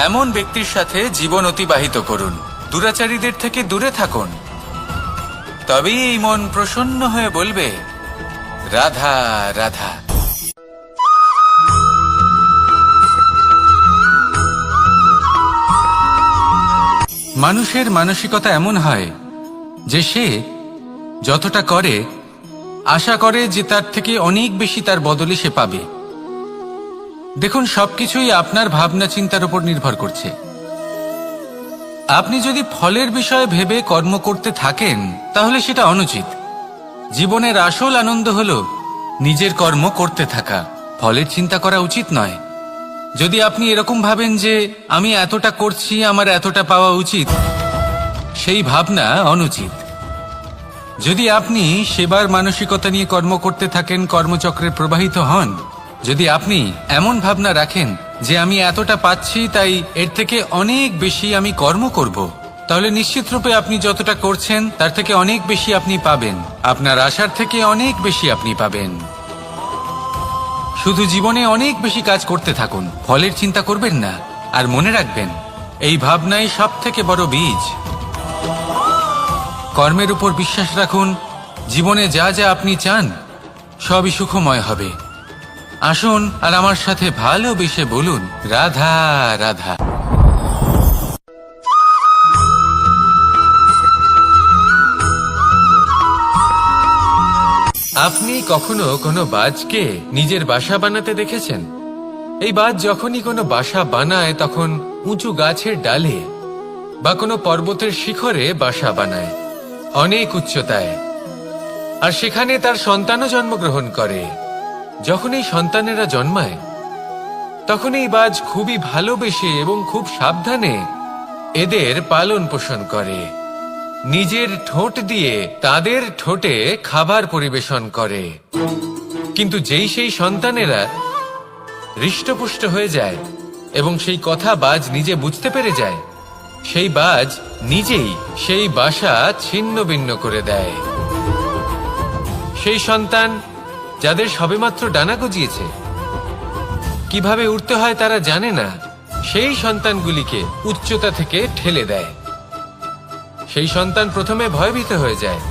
এমন ব্যক্তির সাথে জীবন অতিবাহিত করুন। দুরাচারীদের থেকে দূরে থাকুন। তবেই এই মন প্রসন্ন হয়ে বলবে রাধা রাধা। মানুষের মানসিকতা এমন হয় যে সে যতটা করে, আশা করে যে তার থেকে অনেক বেশি তার বদলে সে পাবে। দেখুন, সবকিছুই আপনার ভাবনা চিন্তার উপর নির্ভর করছে। আপনি যদি ফলের বিষয়ে ভেবে কর্ম করতে থাকেন, তাহলে সেটা অনুচিত। জীবনের আসল আনন্দ হলো নিজের কর্ম করতে থাকা, ফলের চিন্তা করা উচিত নয়। যদি আপনি এরকম ভাবেন যে আমি এতটা করছি, আমার এতটা পাওয়া উচিত, সেই ভাবনা অনুচিত। যদি আপনি সেবার মানসিকতা নিয়ে কর্ম করতে থাকেন, কর্মচক্রে প্রবাহিত হন, যদি আপনি এমন ভাবনা রাখেন যে আমি এতটা পাচ্ছি, তাই এর থেকে অনেক বেশি আমি কর্ম করব, তাহলে নিশ্চিতরূপে আপনি যতটা করছেন তার থেকে অনেক বেশি আপনি পাবেন। আপনার আশার থেকে অনেক বেশি আপনি পাবেন। শুধু জীবনে অনেক বেশি কাজ করতে থাকুন, ফলের চিন্তা করবেন না। আর মনে রাখবেন, এই ভাবনাই সব থেকে বড় বীজ। কর্মের উপর বিশ্বাস রাখুন, জীবনে যা যা আপনি চান সবই সুখময় হবে। আসুন আর আমার সাথে ভালোবেসে বলুন, রাধা রাধা। আপনি কখনো কোনো বাজকে নিজের বাসা বানাতে দেখেছেন? এই বাজ যখনই কোনো বাসা বানায় তখন উঁচু গাছের ডালে বা কোনো পর্বতের শিখরে বাসা বানায়, অনেক উচ্চতায়। আর সেখানে তার সন্তানও জন্মগ্রহণ করে। যখন এই সন্তানেরা জন্মায় তখন এই বাজ খুবই ভালোবেসে এবং খুব সাবধানে এদের পালন পোষণ করে। নিজের ঠোঁট দিয়ে তাদের ঠোঁটে খাবার পরিবেশন করে। কিন্তু যেই সেই সন্তানেরা হৃষ্টপুষ্ট হয়ে যায় এবং সেই কথা বাজ নিজে বুঝতে পেরে যায়, সেই বাজ নিজেই সেই বাসা ছিন্ন ভিন্ন করে দেয়। সেই সন্তান যাদের সবেমাত্র ডানা গজিয়েছে, কিভাবে উড়তে হয় তারা জানে না, সেই সন্তানগুলিকে উচ্চতা থেকে ঠেলে দেয়। সেই সন্তান প্রথমে ভয়ভীত হয়ে যায়।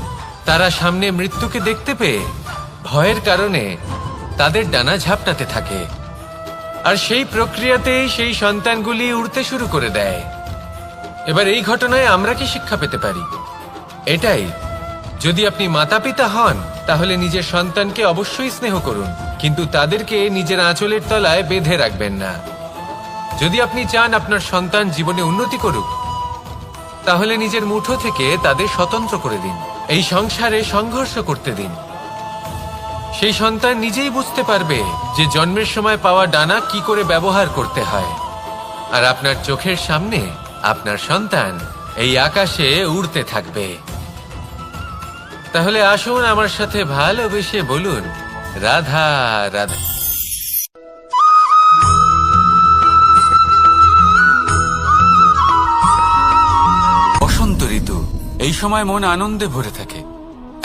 তারা সামনে মৃত্যুকে দেখতে পেয়ে ভয়ের কারণে তাদের ডানা ঝাপটাতে থাকে। আর সেই প্রক্রিয়াতেই সেই সন্তানগুলি উড়তে শুরু করে দেয়। এবার এই ঘটনায় আমরা কি শিক্ষা পেতে পারি? এটাই, যদি আপনি মাতা পিতা হন তাহলে নিজের সন্তানকে অবশ্যই স্নেহ করুন, কিন্তু তাদেরকে নিজের আঁচলের তলায় বেঁধে রাখবেন না। যদি আপনি চান আপনার সন্তান জীবনে উন্নতি করুক, তাহলে নিজের মুঠো থেকে তাদের স্বতন্ত্র করে দিন। এই সংসারে সংঘর্ষ করতে দিন। সেই সন্তান নিজেই বুঝতে পারবে যে জন্মের সময় পাওয়া ডানা কি করে ব্যবহার করতে হয়। আর আপনার চোখের সামনে আপনার সন্তান এই আকাশে উড়তে থাকবে। তাহলে আসুন আমার সাথে ভালোবেসে বলুন, রাধা রাধা। বসন্ত ঋতু, এই সময় মন আনন্দে ভরে থাকে।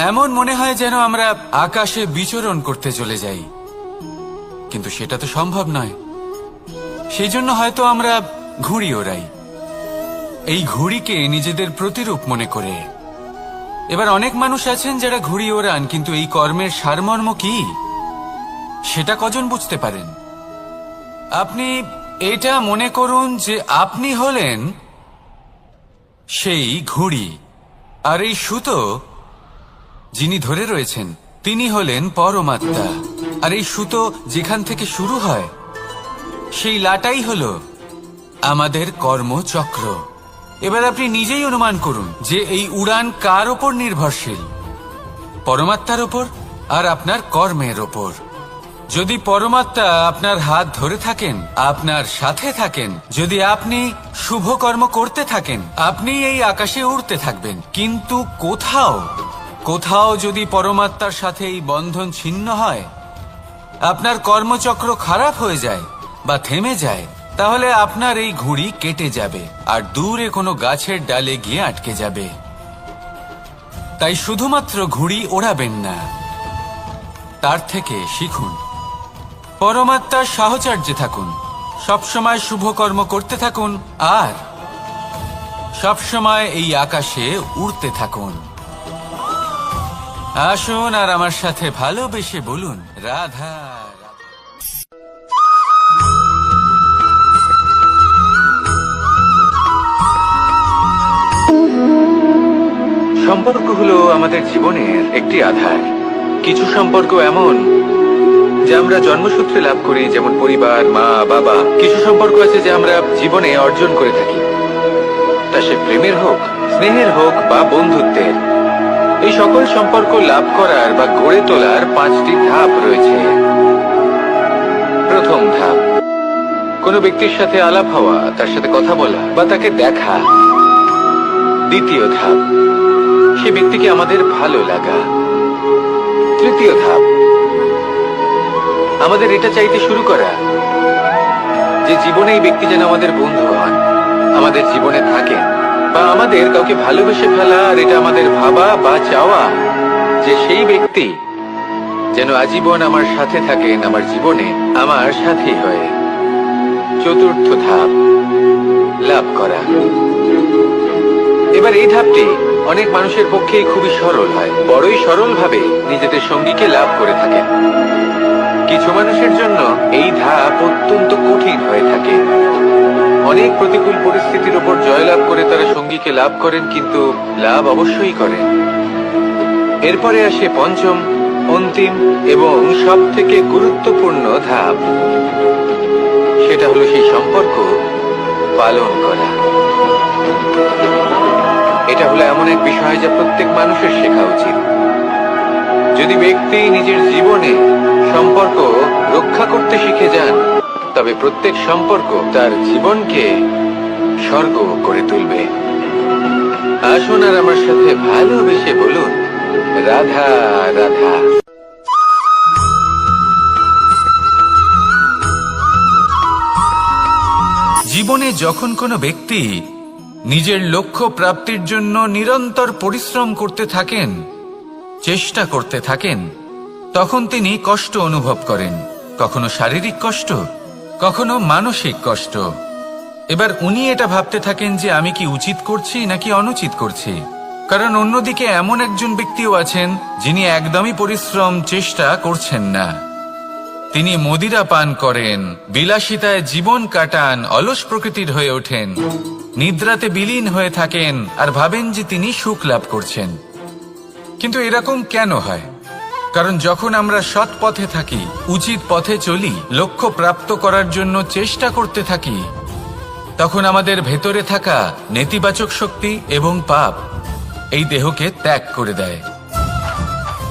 এমন মনে হয় যেন আমরা আকাশে বিচরণ করতে চলে যাই, কিন্তু সেটা তো সম্ভব নয়। সেই জন্য হয়তো আমরা ঘুড়ি ওড়াই, এই ঘুড়িকে নিজেদের প্রতিরূপ মনে করে। এবার অনেক মানুষ আছেন যারা ঘুড়ি ওড়ান, কিন্তু এই কর্মের সারমর্ম কি সেটা কজন বুঝতে পারেন? আপনি এটা মনে করুন যে আপনি হলেন সেই ঘুড়ি, আর এই সুতো যিনি ধরে রয়েছেন তিনি হলেন পরমাত্মা। আর এই সুতো যেখান থেকে শুরু হয় সেই লাটাই হলো আমাদের কর্মচক্র। এবার আপনি নিজেই অনুমান করুন যে এই উড়ান কার ওপর নির্ভরশীল? পরমাত্মার ওপর আর আপনার কর্মের ওপর। যদি পরমাত্মা আপনার হাত ধরে থাকেন, আপনার সাথে থাকেন, যদি আপনি শুভ কর্ম করতে থাকেন, আপনি এই আকাশে উড়তে থাকবেন। কিন্তু কোথাও যদি পরমাত্মার সাথে এই বন্ধন ছিন্ন হয়, আপনার কর্মচক্র খারাপ হয়ে যায় বা থেমে যায়, তাহলে আপনার এই ঘুড়ি কেটে যাবে আর দূরে কোনো গাছের ডালে গিয়ে আটকে যাবে। তাই শুধুমাত্র ঘুড়ি ওড়াবেন না, তার থেকে শিখুন, পরমাত্মার সাহচর্যে থাকুন, সবসময় শুভ কর্ম করতে থাকুন আর সবসময় এই আকাশে উড়তে থাকুন। আসুন আর আমার সাথে ভালোবেসে বলুন, রাধা। সম্পর্ক হলো আমাদের জীবনের একটি আধার। কিছু সম্পর্ক এমন যে আমরা জন্মসূত্রে লাভ করি, যেমন পরিবার, মা বাবা। কিছু সম্পর্ক আছে যে আমরা জীবনে অর্জন করে থাকি, তা সে প্রেমের হোক, স্নেহের হোক বা বন্ধুত্বের। এই সকল সম্পর্ক লাভ করার বা গড়ে তোলার 5টি ধাপ রয়েছে। প্রথম ধাপ, কোনো ব্যক্তির সাথে আলাপ হওয়া, তার সাথে কথা বলা বা তাকে দেখা। দ্বিতীয় ধাপ, সে ব্যক্তিকে আমাদের ভালো লাগা। তৃতীয় ধাপ, আমাদের এটা চাইতে শুরু করা যে জীবনে এই ব্যক্তি যেন আমাদের বন্ধু হন, আমাদের জীবনে থাকেন, বা আমাদের কাউকে ভালোবেসে ফেলা আর এটা আমাদের ভাবা বা চাওয়া যে সেই ব্যক্তি যেন আজীবন আমার সাথে থাকেন, আমার জীবনে আমার সাথী হয়ে। চতুর্থ ধাপ, লাভ করা। এবার এই ধাপটি অনেক মানুষের পক্ষেই খুবই সরল হয়, বড়ই সরল ভাবে নিজেদের সঙ্গীকে লাভ করে থাকেন। কিছু মানুষের জন্য এই ধাপ অত্যন্ত কঠিন হয়ে থাকে। অনেক প্রতিকূল পরিস্থিতির উপর জয়লাভ করে তারা সঙ্গীকে লাভ করেন, কিন্তু লাভ অবশ্যই করেন। এরপরে আসে পঞ্চম, অন্তিম এবং সব থেকে গুরুত্বপূর্ণ ধাপ। সেটা হলো সেই সম্পর্ক পালন করা। এটা হলো এমন এক বিষয় যা প্রত্যেক মানুষের শেখা উচিত। যদি ব্যক্তি নিজের জীবনে সম্পর্ক রক্ষা করতে শিখে যান, তবে প্রত্যেক সম্পর্ক তার জীবনকে স্বর্গ করে তুলবে। আসুন আর আমার সাথে ভালোবেসে বলুন, রাধা রাধা। জীবনে যখন কোনো ব্যক্তি নিজের লক্ষ্য প্রাপ্তির জন্য নিরন্তর পরিশ্রম করতে থাকেন, চেষ্টা করতে থাকেন, তখন তিনি কষ্ট অনুভব করেন। কখনো শারীরিক কষ্ট, কখনো মানসিক কষ্ট। এবার উনি এটা ভাবতে থাকেন যে আমি কি উচিত করছি নাকি অনুচিত করছি। কারণ অন্যদিকে এমন একজন ব্যক্তিও আছেন যিনি একদমই পরিশ্রম চেষ্টা করছেন না। তিনি মদিরা পান করেন, বিলাসিতায় জীবন কাটান, অলস প্রকৃতির হয়ে ওঠেন, নিদ্রাতে বিলীন হয়ে থাকেন আর ভাবেন যে তিনি সুখ লাভ করছেন। কিন্তু এরকম কেন হয়? কারণ যখন আমরা সৎ পথে থাকি, উচিত পথে চলি, লক্ষ্য প্রাপ্ত করার জন্য চেষ্টা করতে থাকি, তখন আমাদের ভেতরে থাকা নেতিবাচক শক্তি এবং পাপ এই দেহকে ত্যাগ করে দেয়।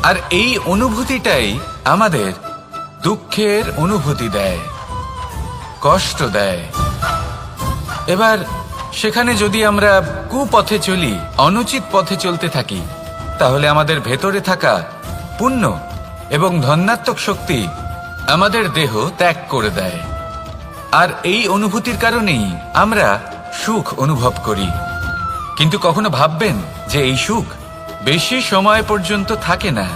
আর এই অনুভূতিটাই আমাদের দুঃখের অনুভূতি দেয়, কষ্ট দেয়। এবার সেখানে যদি আমরা কুপথে চলি, অনুচিত পথে চলতে থাকি, তাহলে আমাদের ভেতরে থাকা পুণ্য এবং ধনাত্মক শক্তি আমাদের দেহ ত্যাগ করে দেয়। আর এই অনুভূতির কারণেই আমরা সুখ অনুভব করি। কিন্তু কখনো ভাববেন যে এই সুখ বেশি সময় পর্যন্ত থাকে না।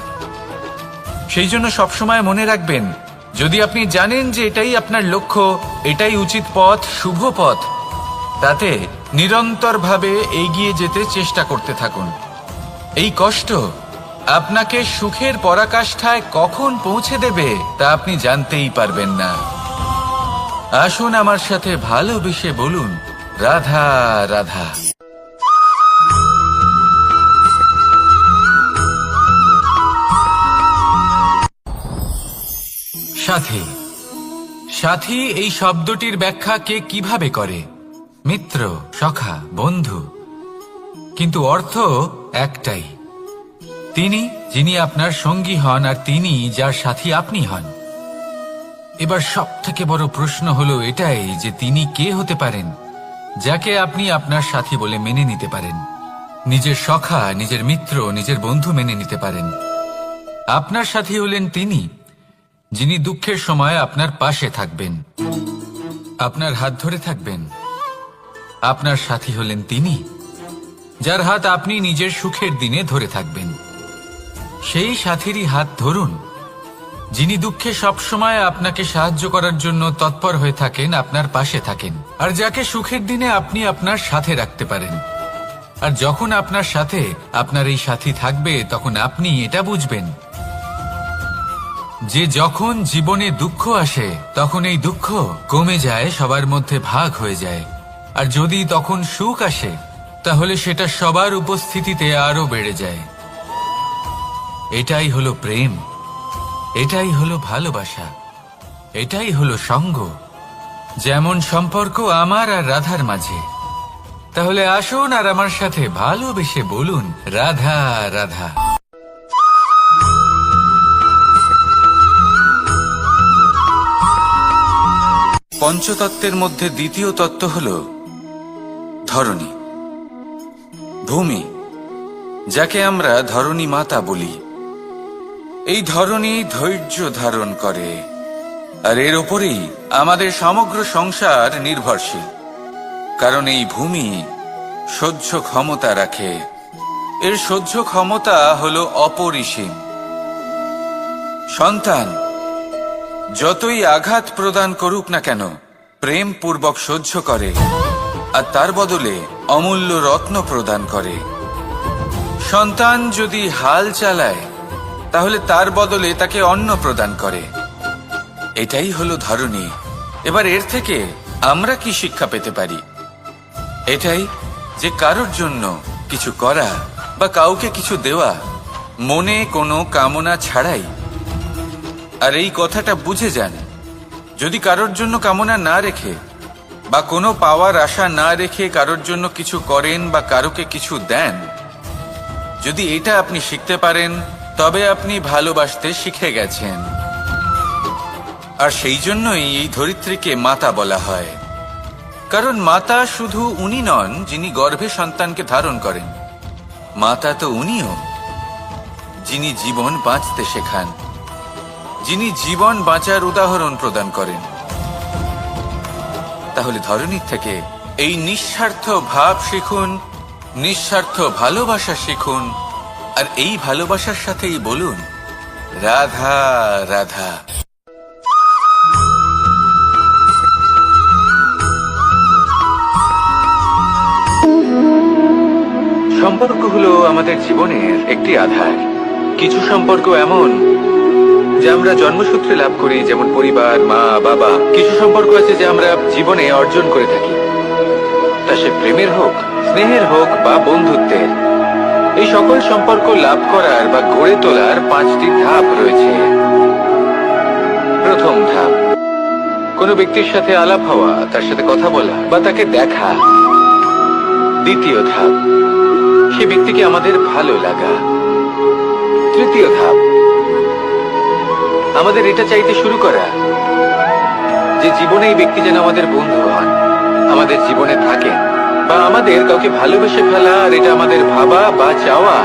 সেই জন্য সবসময় মনে রাখবেন, যদি আপনি জানেন যে এটাই আপনার লক্ষ্য, এটাই উচিত পথ, শুভ পথ, তাতে নিরন্তরভাবে এগিয়ে যেতে চেষ্টা করতে থাকুন। এই কষ্ট আপনাকে সুখের পরাকাষ্ঠায় কখন পৌঁছে দেবে তা আপনি জানতেই পারবেন না। আসুন আমার সাথে ভালোবেসে বলুন, রাধা রাধা। সাথী। সাথী এই শব্দটির ব্যাখ্যা কে কিভাবে করে? মিত্র, সখা, বন্ধু। কিন্তু অর্থ একটাই, তিনি যিনি আপনার সঙ্গী হন আর তিনি যার সাথী আপনি হন। এবার সব থেকে বড় প্রশ্ন হলো এটাই যে তিনি কে হতে পারেন যাকে আপনি আপনার সাথী বলে মেনে নিতে পারেন, নিজের সখা, নিজের মিত্র, নিজের বন্ধু মেনে নিতে পারেন। আপনার সাথী হলেন তিনি যিনি দুঃখের সময় আপনার পাশে থাকবেন, আপনার হাত ধরে থাকবেন। আপনার সাথী হলেন তিনি যার হাত আপনি নিজের সুখের দিনে ধরে থাকবেন। সেই সাথীরই হাত ধরুন যিনি দুঃখে সবসময় আপনাকে সাহায্য করার জন্য তৎপর হয়ে থাকেন, আপনার পাশে থাকেন, আর যাকে সুখের দিনে আপনি আপনার সাথে রাখতে পারেন। আর যখন আপনার সাথে আপনার এই সাথী থাকবে, তখন আপনি এটা বুঝবেন যে যখন জীবনে দুঃখ আসে, তখন এই দুঃখ কমে যায়, সবার মধ্যে ভাগ হয়ে যায়। আর যদি তখন সুখ আসে, তাহলে সেটা সবার উপস্থিতিতে আরো বেড়ে যায়। এটাই হলো প্রেম, এটাই হলো ভালোবাসা, এটাই হলো সঙ্গ। যেমন সম্পর্ক আমার আর রাধার মাঝে। তাহলে আসুন আর আমার সাথে ভালোবেসে বলুন, রাধা রাধা। পঞ্চতত্ত্বের মধ্যে দ্বিতীয় তত্ত্ব হল ধরণী, ভূমি, যাকে আমরা ধরণী মাতা বলি। এই ধরণী ধৈর্য ধারণ করে, আর এর ওপরেই আমাদের সমগ্র সংসার নির্ভরশীল। কারণ এই ভূমি সহ্য ক্ষমতা রাখে, এর সহ্য ক্ষমতা হলো অপরিসীম। সন্তান যতই আঘাত প্রদান করুক না কেন, প্রেম পূর্বক সহ্য করে, আর তার বদলে অমূল্য রত্ন প্রদান করে। সন্তান যদি হাল চালায় তাহলে তার বদলে তাকে অন্ন প্রদান করে। এটাই হলো ধরনী। এবার এর থেকে আমরা কি শিক্ষা পেতে পারি? এটাই যে কারোর জন্য কিছু করা বা কাউকে কিছু দেওয়া মনে কোনো কামনা ছাড়াই। আর এই কথাটা বুঝে যান, যদি কারোর জন্য কামনা না রেখে বা কোনো পাওয়ার আশা না রেখে কারোর জন্য কিছু করেন বা কারোকে কিছু দেন, যদি এটা আপনি শিখতে পারেন তবে আপনি ভালোবাসতে শিখে গেছেন। আর সেই জন্যই এই ধরিত্রীকে মাতা বলা হয়। কারণ মাতা শুধু উনি নন যিনি গর্ভে সন্তানকে ধারণ করেন, মাতা তো উনিও যিনি জীবন বাঁচতে শেখান, যিনি জীবন বাঁচার উদাহরণ প্রদান করেন। তাহলে ধরনীর থেকে এই নিঃস্বার্থ ভাব শিখুন, নিঃস্বার্থ ভালোবাসা শিখুন, আর এই ভালোবাসার সাথেই বলুন রাধা রাধা। সম্পর্ক হলো আমাদের জীবনের একটি আধার। কিছু সম্পর্ক এমন যে আমরা জন্মসূত্রে লাভ করি, যেমন পরিবার, মা, বাবা। কিছু সম্পর্ক আছে যে আমরা জীবনে অর্জন করে থাকি, তা সে প্রেমের হোক, স্নেহের হোক বা বন্ধুত্বের। এই সকল সম্পর্ক লাভ করার বা গড়ে তোলার 5টি ধাপ রয়েছে। প্রথম ধাপ, কোনো ব্যক্তির সাথে আলাপ হওয়া, তার সাথে কথা বলা বা তাকে দেখা। দ্বিতীয় ধাপ, সে ব্যক্তিকে আমাদের ভালো লাগা। তৃতীয় ধাপ, আমাদের এটা চাইতে শুরু করা যে জীবনে এই ব্যক্তি যেন আমাদের বন্ধু হন, আমাদের জীবনে থাকেন, বা আমাদের কাউকে ভালোবেসে ফেলা। আর এটা আমাদের ভাবা বা চাওয়া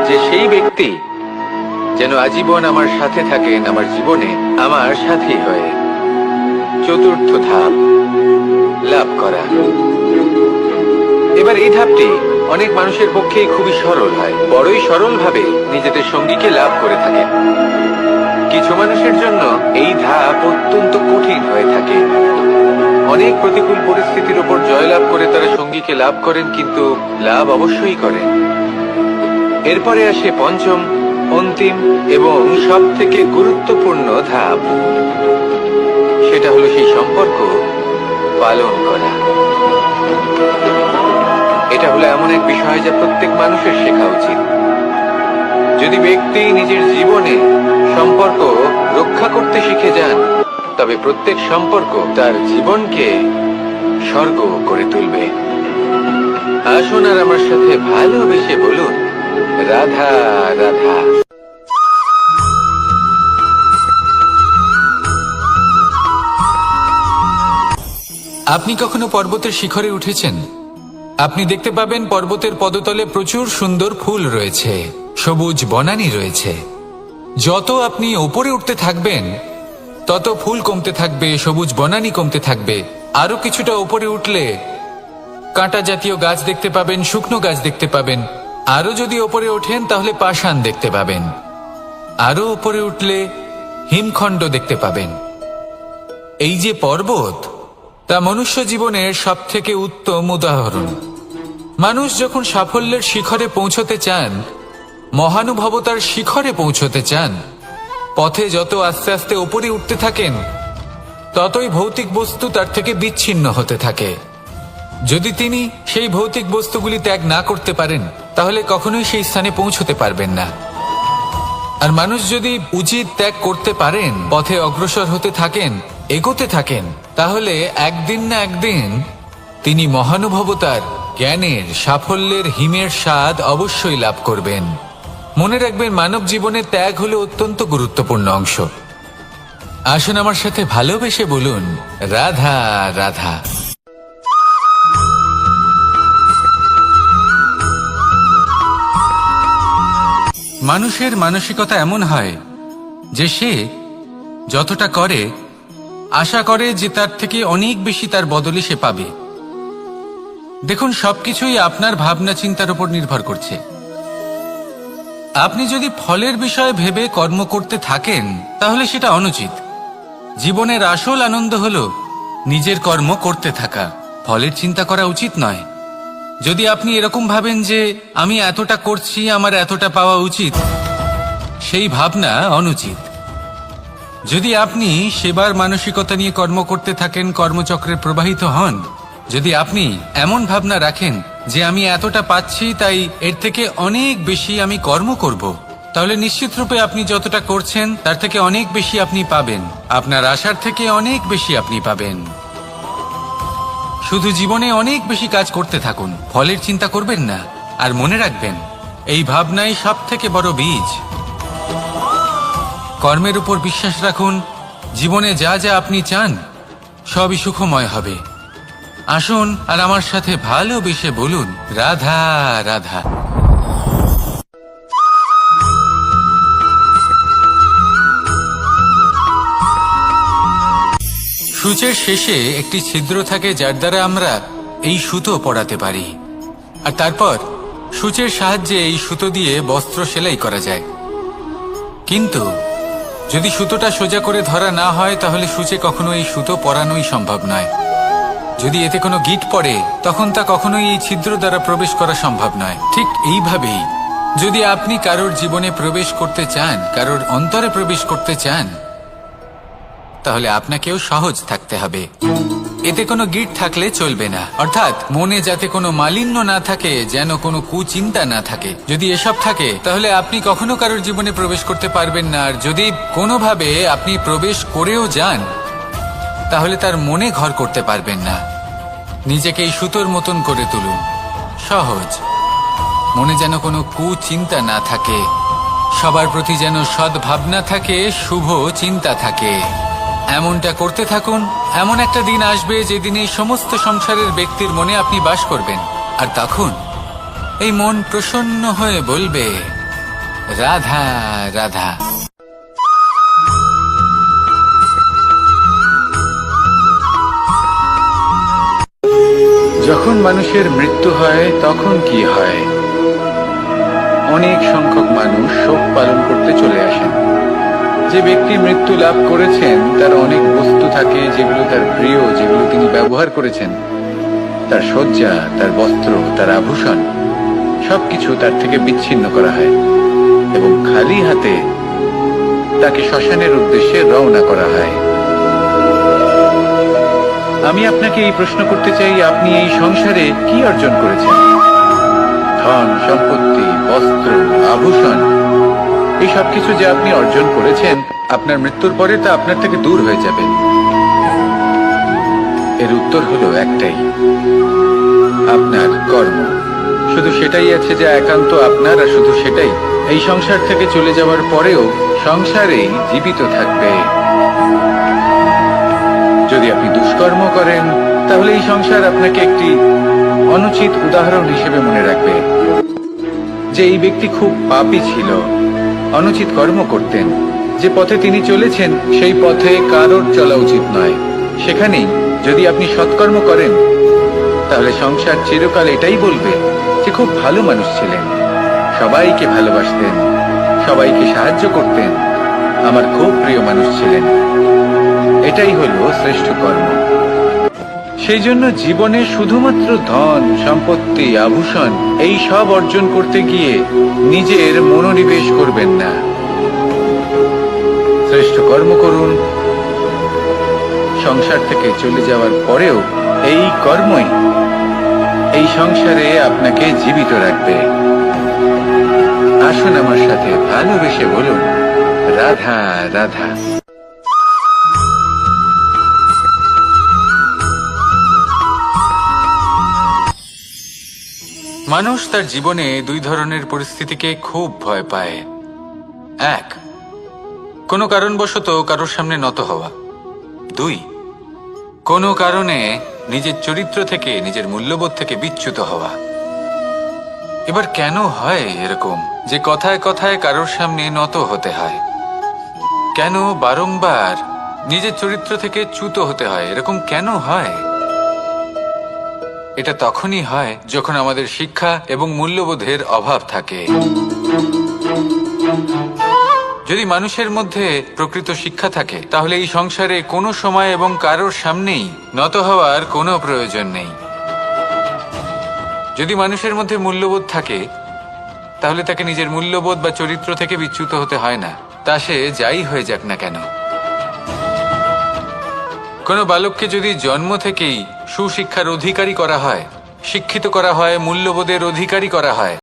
যে সেই ব্যক্তি যেন আজীবন আমার সাথে থাকেন, আমার জীবনে আমার সাথী হয়ে। চতুর্থ ধাপ, লাভ করা। এবার এই ধাপটি অনেক মানুষের পক্ষেই খুবই সরল হয়, বড়ই সরল ভাবে নিজেদের সঙ্গীকে লাভ করে থাকে। কিছু মানুষের জন্য এই ধাপ অত্যন্ত কঠিন হয়ে থাকে। অনেক প্রতিকূল পরিস্থিতির উপর জয়লাভ করে তারা সঙ্গীকে লাভ করেন, কিন্তু লাভ অবশ্যই করেন। এরপরে আসে পঞ্চম, অন্তিম এবং সব থেকে গুরুত্বপূর্ণ ধাপ। সেটা হলো সেই সম্পর্ক পালন করা। এটা হলো এমন এক বিষয় যা প্রত্যেক মানুষের শেখা উচিত। যদি ব্যক্তি নিজের জীবনে সম্পর্ক রক্ষা করতে শিখে যান, তবে প্রত্যেক সম্পর্ক তার জীবনকে স্বর্গ করে তুলবে। আসুন আর আমার সাথে ভালোবেসে বলুন রাধা রাধা। আপনি কখনো পর্বতের শিখরে উঠেছেন? আপনি দেখতে পাবেন পর্বতের পদতলে প্রচুর সুন্দর ফুল রয়েছে, সবুজ বনানী রয়েছে। যত আপনি ওপরে উঠতে থাকবেন তত ফুল কমতে থাকবে, সবুজ বনানী কমতে থাকবে। আরো কিছুটা ওপরে উঠলে কাঁটা জাতীয় গাছ দেখতে পাবেন, শুকনো গাছ দেখতে পাবেন। আরো যদি ওপরে ওঠেন তাহলে পাষাণ দেখতে পাবেন। আরো ওপরে উঠলে হিমখণ্ড দেখতে পাবেন। এই যে পর্বত, তা মনুষ্য জীবনের সবথেকে উত্তম উদাহরণ। মানুষ যখন সাফল্যের শিখরে পৌঁছতে চান, মহানুভবতার শিখরে পৌঁছতে চান, পথে যত আস্তে আস্তে উপরে উঠতে থাকেন, ততই ভৌতিক বস্তু তার থেকে বিচ্ছিন্ন হতে থাকে। যদি তিনি সেই ভৌতিক বস্তুগুলি ত্যাগ না করতে পারেন, তাহলে কখনোই সেই স্থানে পৌঁছতে পারবেন না। আর মানুষ যদি উচিত ত্যাগ করতে পারেন, পথে অগ্রসর হতে থাকেন, এগোতে থাকেন, তাহলে একদিন না একদিন তিনি মহানুভবতার, জ্ঞানের, সাফল্যের হিমের স্বাদ অবশ্যই লাভ করবেন। মনে রাখবেন, মানব জীবনে ত্যাগ হলো অত্যন্ত গুরুত্বপূর্ণ অংশ। আসুন আমার সাথে ভালোবেসে বলুন রাধা রাধা। মানুষের মানসিকতা এমন হয় যে সে যতটা করে আশা করে যে তার থেকে অনেক বেশি তার বদলে সে পাবে। দেখুন, সবকিছুই আপনার ভাবনা চিন্তার উপর নির্ভর করছে। আপনি যদি ফলের বিষয়ে ভেবে কর্ম করতে থাকেন, তাহলে সেটা অনুচিত। জীবনের আসল আনন্দ হলো নিজের কর্ম করতে থাকা। ফলের চিন্তা করা উচিত নয়। যদি আপনি এরকম ভাবেন যে আমি এতটা করছি, আমার এতটা পাওয়া উচিত, সেই ভাবনা অনুচিত। যদি আপনি সেবার মানসিকতা নিয়ে কর্ম করতে থাকেন, কর্মচক্রে প্রবাহিত হন, যদি আপনি এমন ভাবনা রাখেন যে আমি এতটা পাচ্ছি তাই এর থেকে অনেক বেশি আমি কর্ম করব, তাহলে নিশ্চিত রূপে আপনি যতটা করছেন তার থেকে অনেক বেশি আপনি পাবেন। আপনার আশার থেকে অনেক বেশি আপনি পাবেন। শুধু জীবনে অনেক বেশি কাজ করতে থাকুন, ফলের চিন্তা করবেন না। আর মনে রাখবেন, এই ভাবনাই সব থেকে বড় বীজ। কর্মের উপর বিশ্বাস রাখুন। জীবনে যা যা আপনি চান সবই সুখময় হবে। আসুন আর আমার সাথে ভালোবেসে বলুন, রাধা রাধা। সূচের শেষে একটি ছিদ্র থাকে যার দ্বারা আমরা এই সুতো পরাতে পারি, আর তারপর সূচের সাহায্যে এই সুতো দিয়ে বস্ত্র সেলাই করা যায়। কিন্তু যদি সুতোটা সোজা করে ধরা না হয় তাহলে সূচে কখনো এই সুতো পরানোই সম্ভব নয়। যদি এতে কোনো গিঁট পড়ে তখন তা কখনোই এই ছিদ্র দ্বারা প্রবেশ করা সম্ভব নয়। ঠিক এইভাবেই যদি আপনি কারোর জীবনে প্রবেশ করতে চান, কারোর অন্তরে প্রবেশ করতে চান, তাহলে আপনাকেও সহজ থাকতে হবে। এতে কোনো গিঁট থাকলে চলবে না, অর্থাৎ মনে যাতে কোনো মালিন্য না থাকে, যেন কোনো কুচিন্তা না থাকে। যদি এসব থাকে তাহলে আপনি কখনো কারোর জীবনে প্রবেশ করতে পারবেন না। আর যদি কোনোভাবে আপনি প্রবেশ করেও যান তাহলে তার মনে ঘর করতে পারবেন না। নিজেকে এই সুতোর মতন করে তুলুন, সহজ। মনে যেন কোনো কুচিন্তা না থাকে, সবার প্রতি যেন সদ্ভাবনা থাকে, শুভ চিন্তা থাকে। এমনটা করতে থাকুন। এমন একটা দিন আসবে যেদিন এই সমস্ত সংসারের ব্যক্তির মনে আপনি বাস করবেন, আর তখন এই মন প্রসন্ন হয়ে বলবে, রাধা রাধা। যখন মানুষের মৃত্যু হয় তখন কি হয়? অনেক সংখ্যক মানুষ শোক পালন করতে চলে আসেন। যে ব্যক্তি মৃত্যু লাভ করেছেন তার অনেক বস্তু থাকে যেগুলো তার প্রিয়, যেগুলো তিনি ব্যবহার করেছেন। তার শয্যা, তার বস্ত্র, তার আভূষণ সবকিছু তার থেকে বিচ্ছিন্ন করা হয় এবং খালি হাতে তাকে শ্মশানের উদ্দেশ্যে রওনা করা হয়। আমি আপনাকে এই প্রশ্ন করতে চাই, আপনি এই সংসারে কি অর্জন করেছেন? ধন সম্পত্তি, বস্ত্র, আভূষণ, এই সব কিছু যে আপনি অর্জন করেছেন, আপনার মৃত্যুর পরে তা আপনার থেকে দূর হয়ে যাবে। এর উত্তর হলো একটাই, আপনার কর্ম। শুধু সেটাই আছে যা একান্ত আপনার, আর শুধু সেটাই এই সংসার থেকে চলে যাওয়ার পরেও সংসারেই জীবিত থাকবে। যদি আপনি দুষ্কর্ম করেন তাহলে এই সংসার আপনাকে একটি অনুচিত উদাহরণ হিসেবে মনে রাখবে যে এই ব্যক্তি খুব পাপী ছিল, অনুচিত কর্ম করতেন। যে পথে তিনি চলেছেন সেই পথে কারোর চলা উচিত নয়। সেখানেই যদি আপনি সৎকর্ম করেন তাহলে সংসার চিরকাল এটাই বলবে যে খুব ভালো মানুষ ছিলেন, সবাইকে ভালোবাসতেন, সবাইকে সাহায্য করতেন, আমার খুব প্রিয় মানুষ ছিলেন। এটাই হলো শ্রেষ্ঠ কর্ম। সেই জন্য জীবনে শুধুমাত্র ধন সম্পত্তি, আভূষণ এই সব অর্জন করতে গিয়ে নিজের মনোনিবেশ করবেন না। শ্রেষ্ঠ কর্ম করুন। সংসার থেকে চলে যাওয়ার পরেও এই কর্মই এই সংসারে আপনাকে জীবিত রাখবে। আসুন আমার সাথে ভালোবেসে বলুন, রাধা রাধা। মানুষ তার জীবনে দুই ধরনের পরিস্থিতিকে খুব ভয় পায়। এক, কোনো কারণবশত কারোর সামনে নত হওয়া। দুই, কোনো কারণে নিজের চরিত্র থেকে, নিজের মূল্যবোধ থেকে বিচ্যুত হওয়া। এবার কেন হয় এরকম যে কথায় কথায় কারোর সামনে নত হতে হয়? কেন বারংবার নিজের চরিত্র থেকে চ্যুত হতে হয়? এরকম কেন হয়? এটা তখনই হয় যখন আমাদের শিক্ষা এবং মূল্যবোধের অভাব থাকে। যদি মানুষের মধ্যে প্রকৃত শিক্ষা থাকে তাহলে এই সংসারে কোনো সময় এবং কারোর সামনেই নত হওয়ার কোনো প্রয়োজন নেই। যদি মানুষের মধ্যে মূল্যবোধ থাকে তাহলে তাকে নিজের মূল্যবোধ বা চরিত্র থেকে বিচ্যুত হতে হয় না, তা সে যাই হয়ে যাক না কেন। কোনো বালককে যদি জন্ম থেকেই সুশিক্ষার অধিকারী করা হয়, শিক্ষিত করা হয়, মূল্যবোধের অধিকারী করা হয়,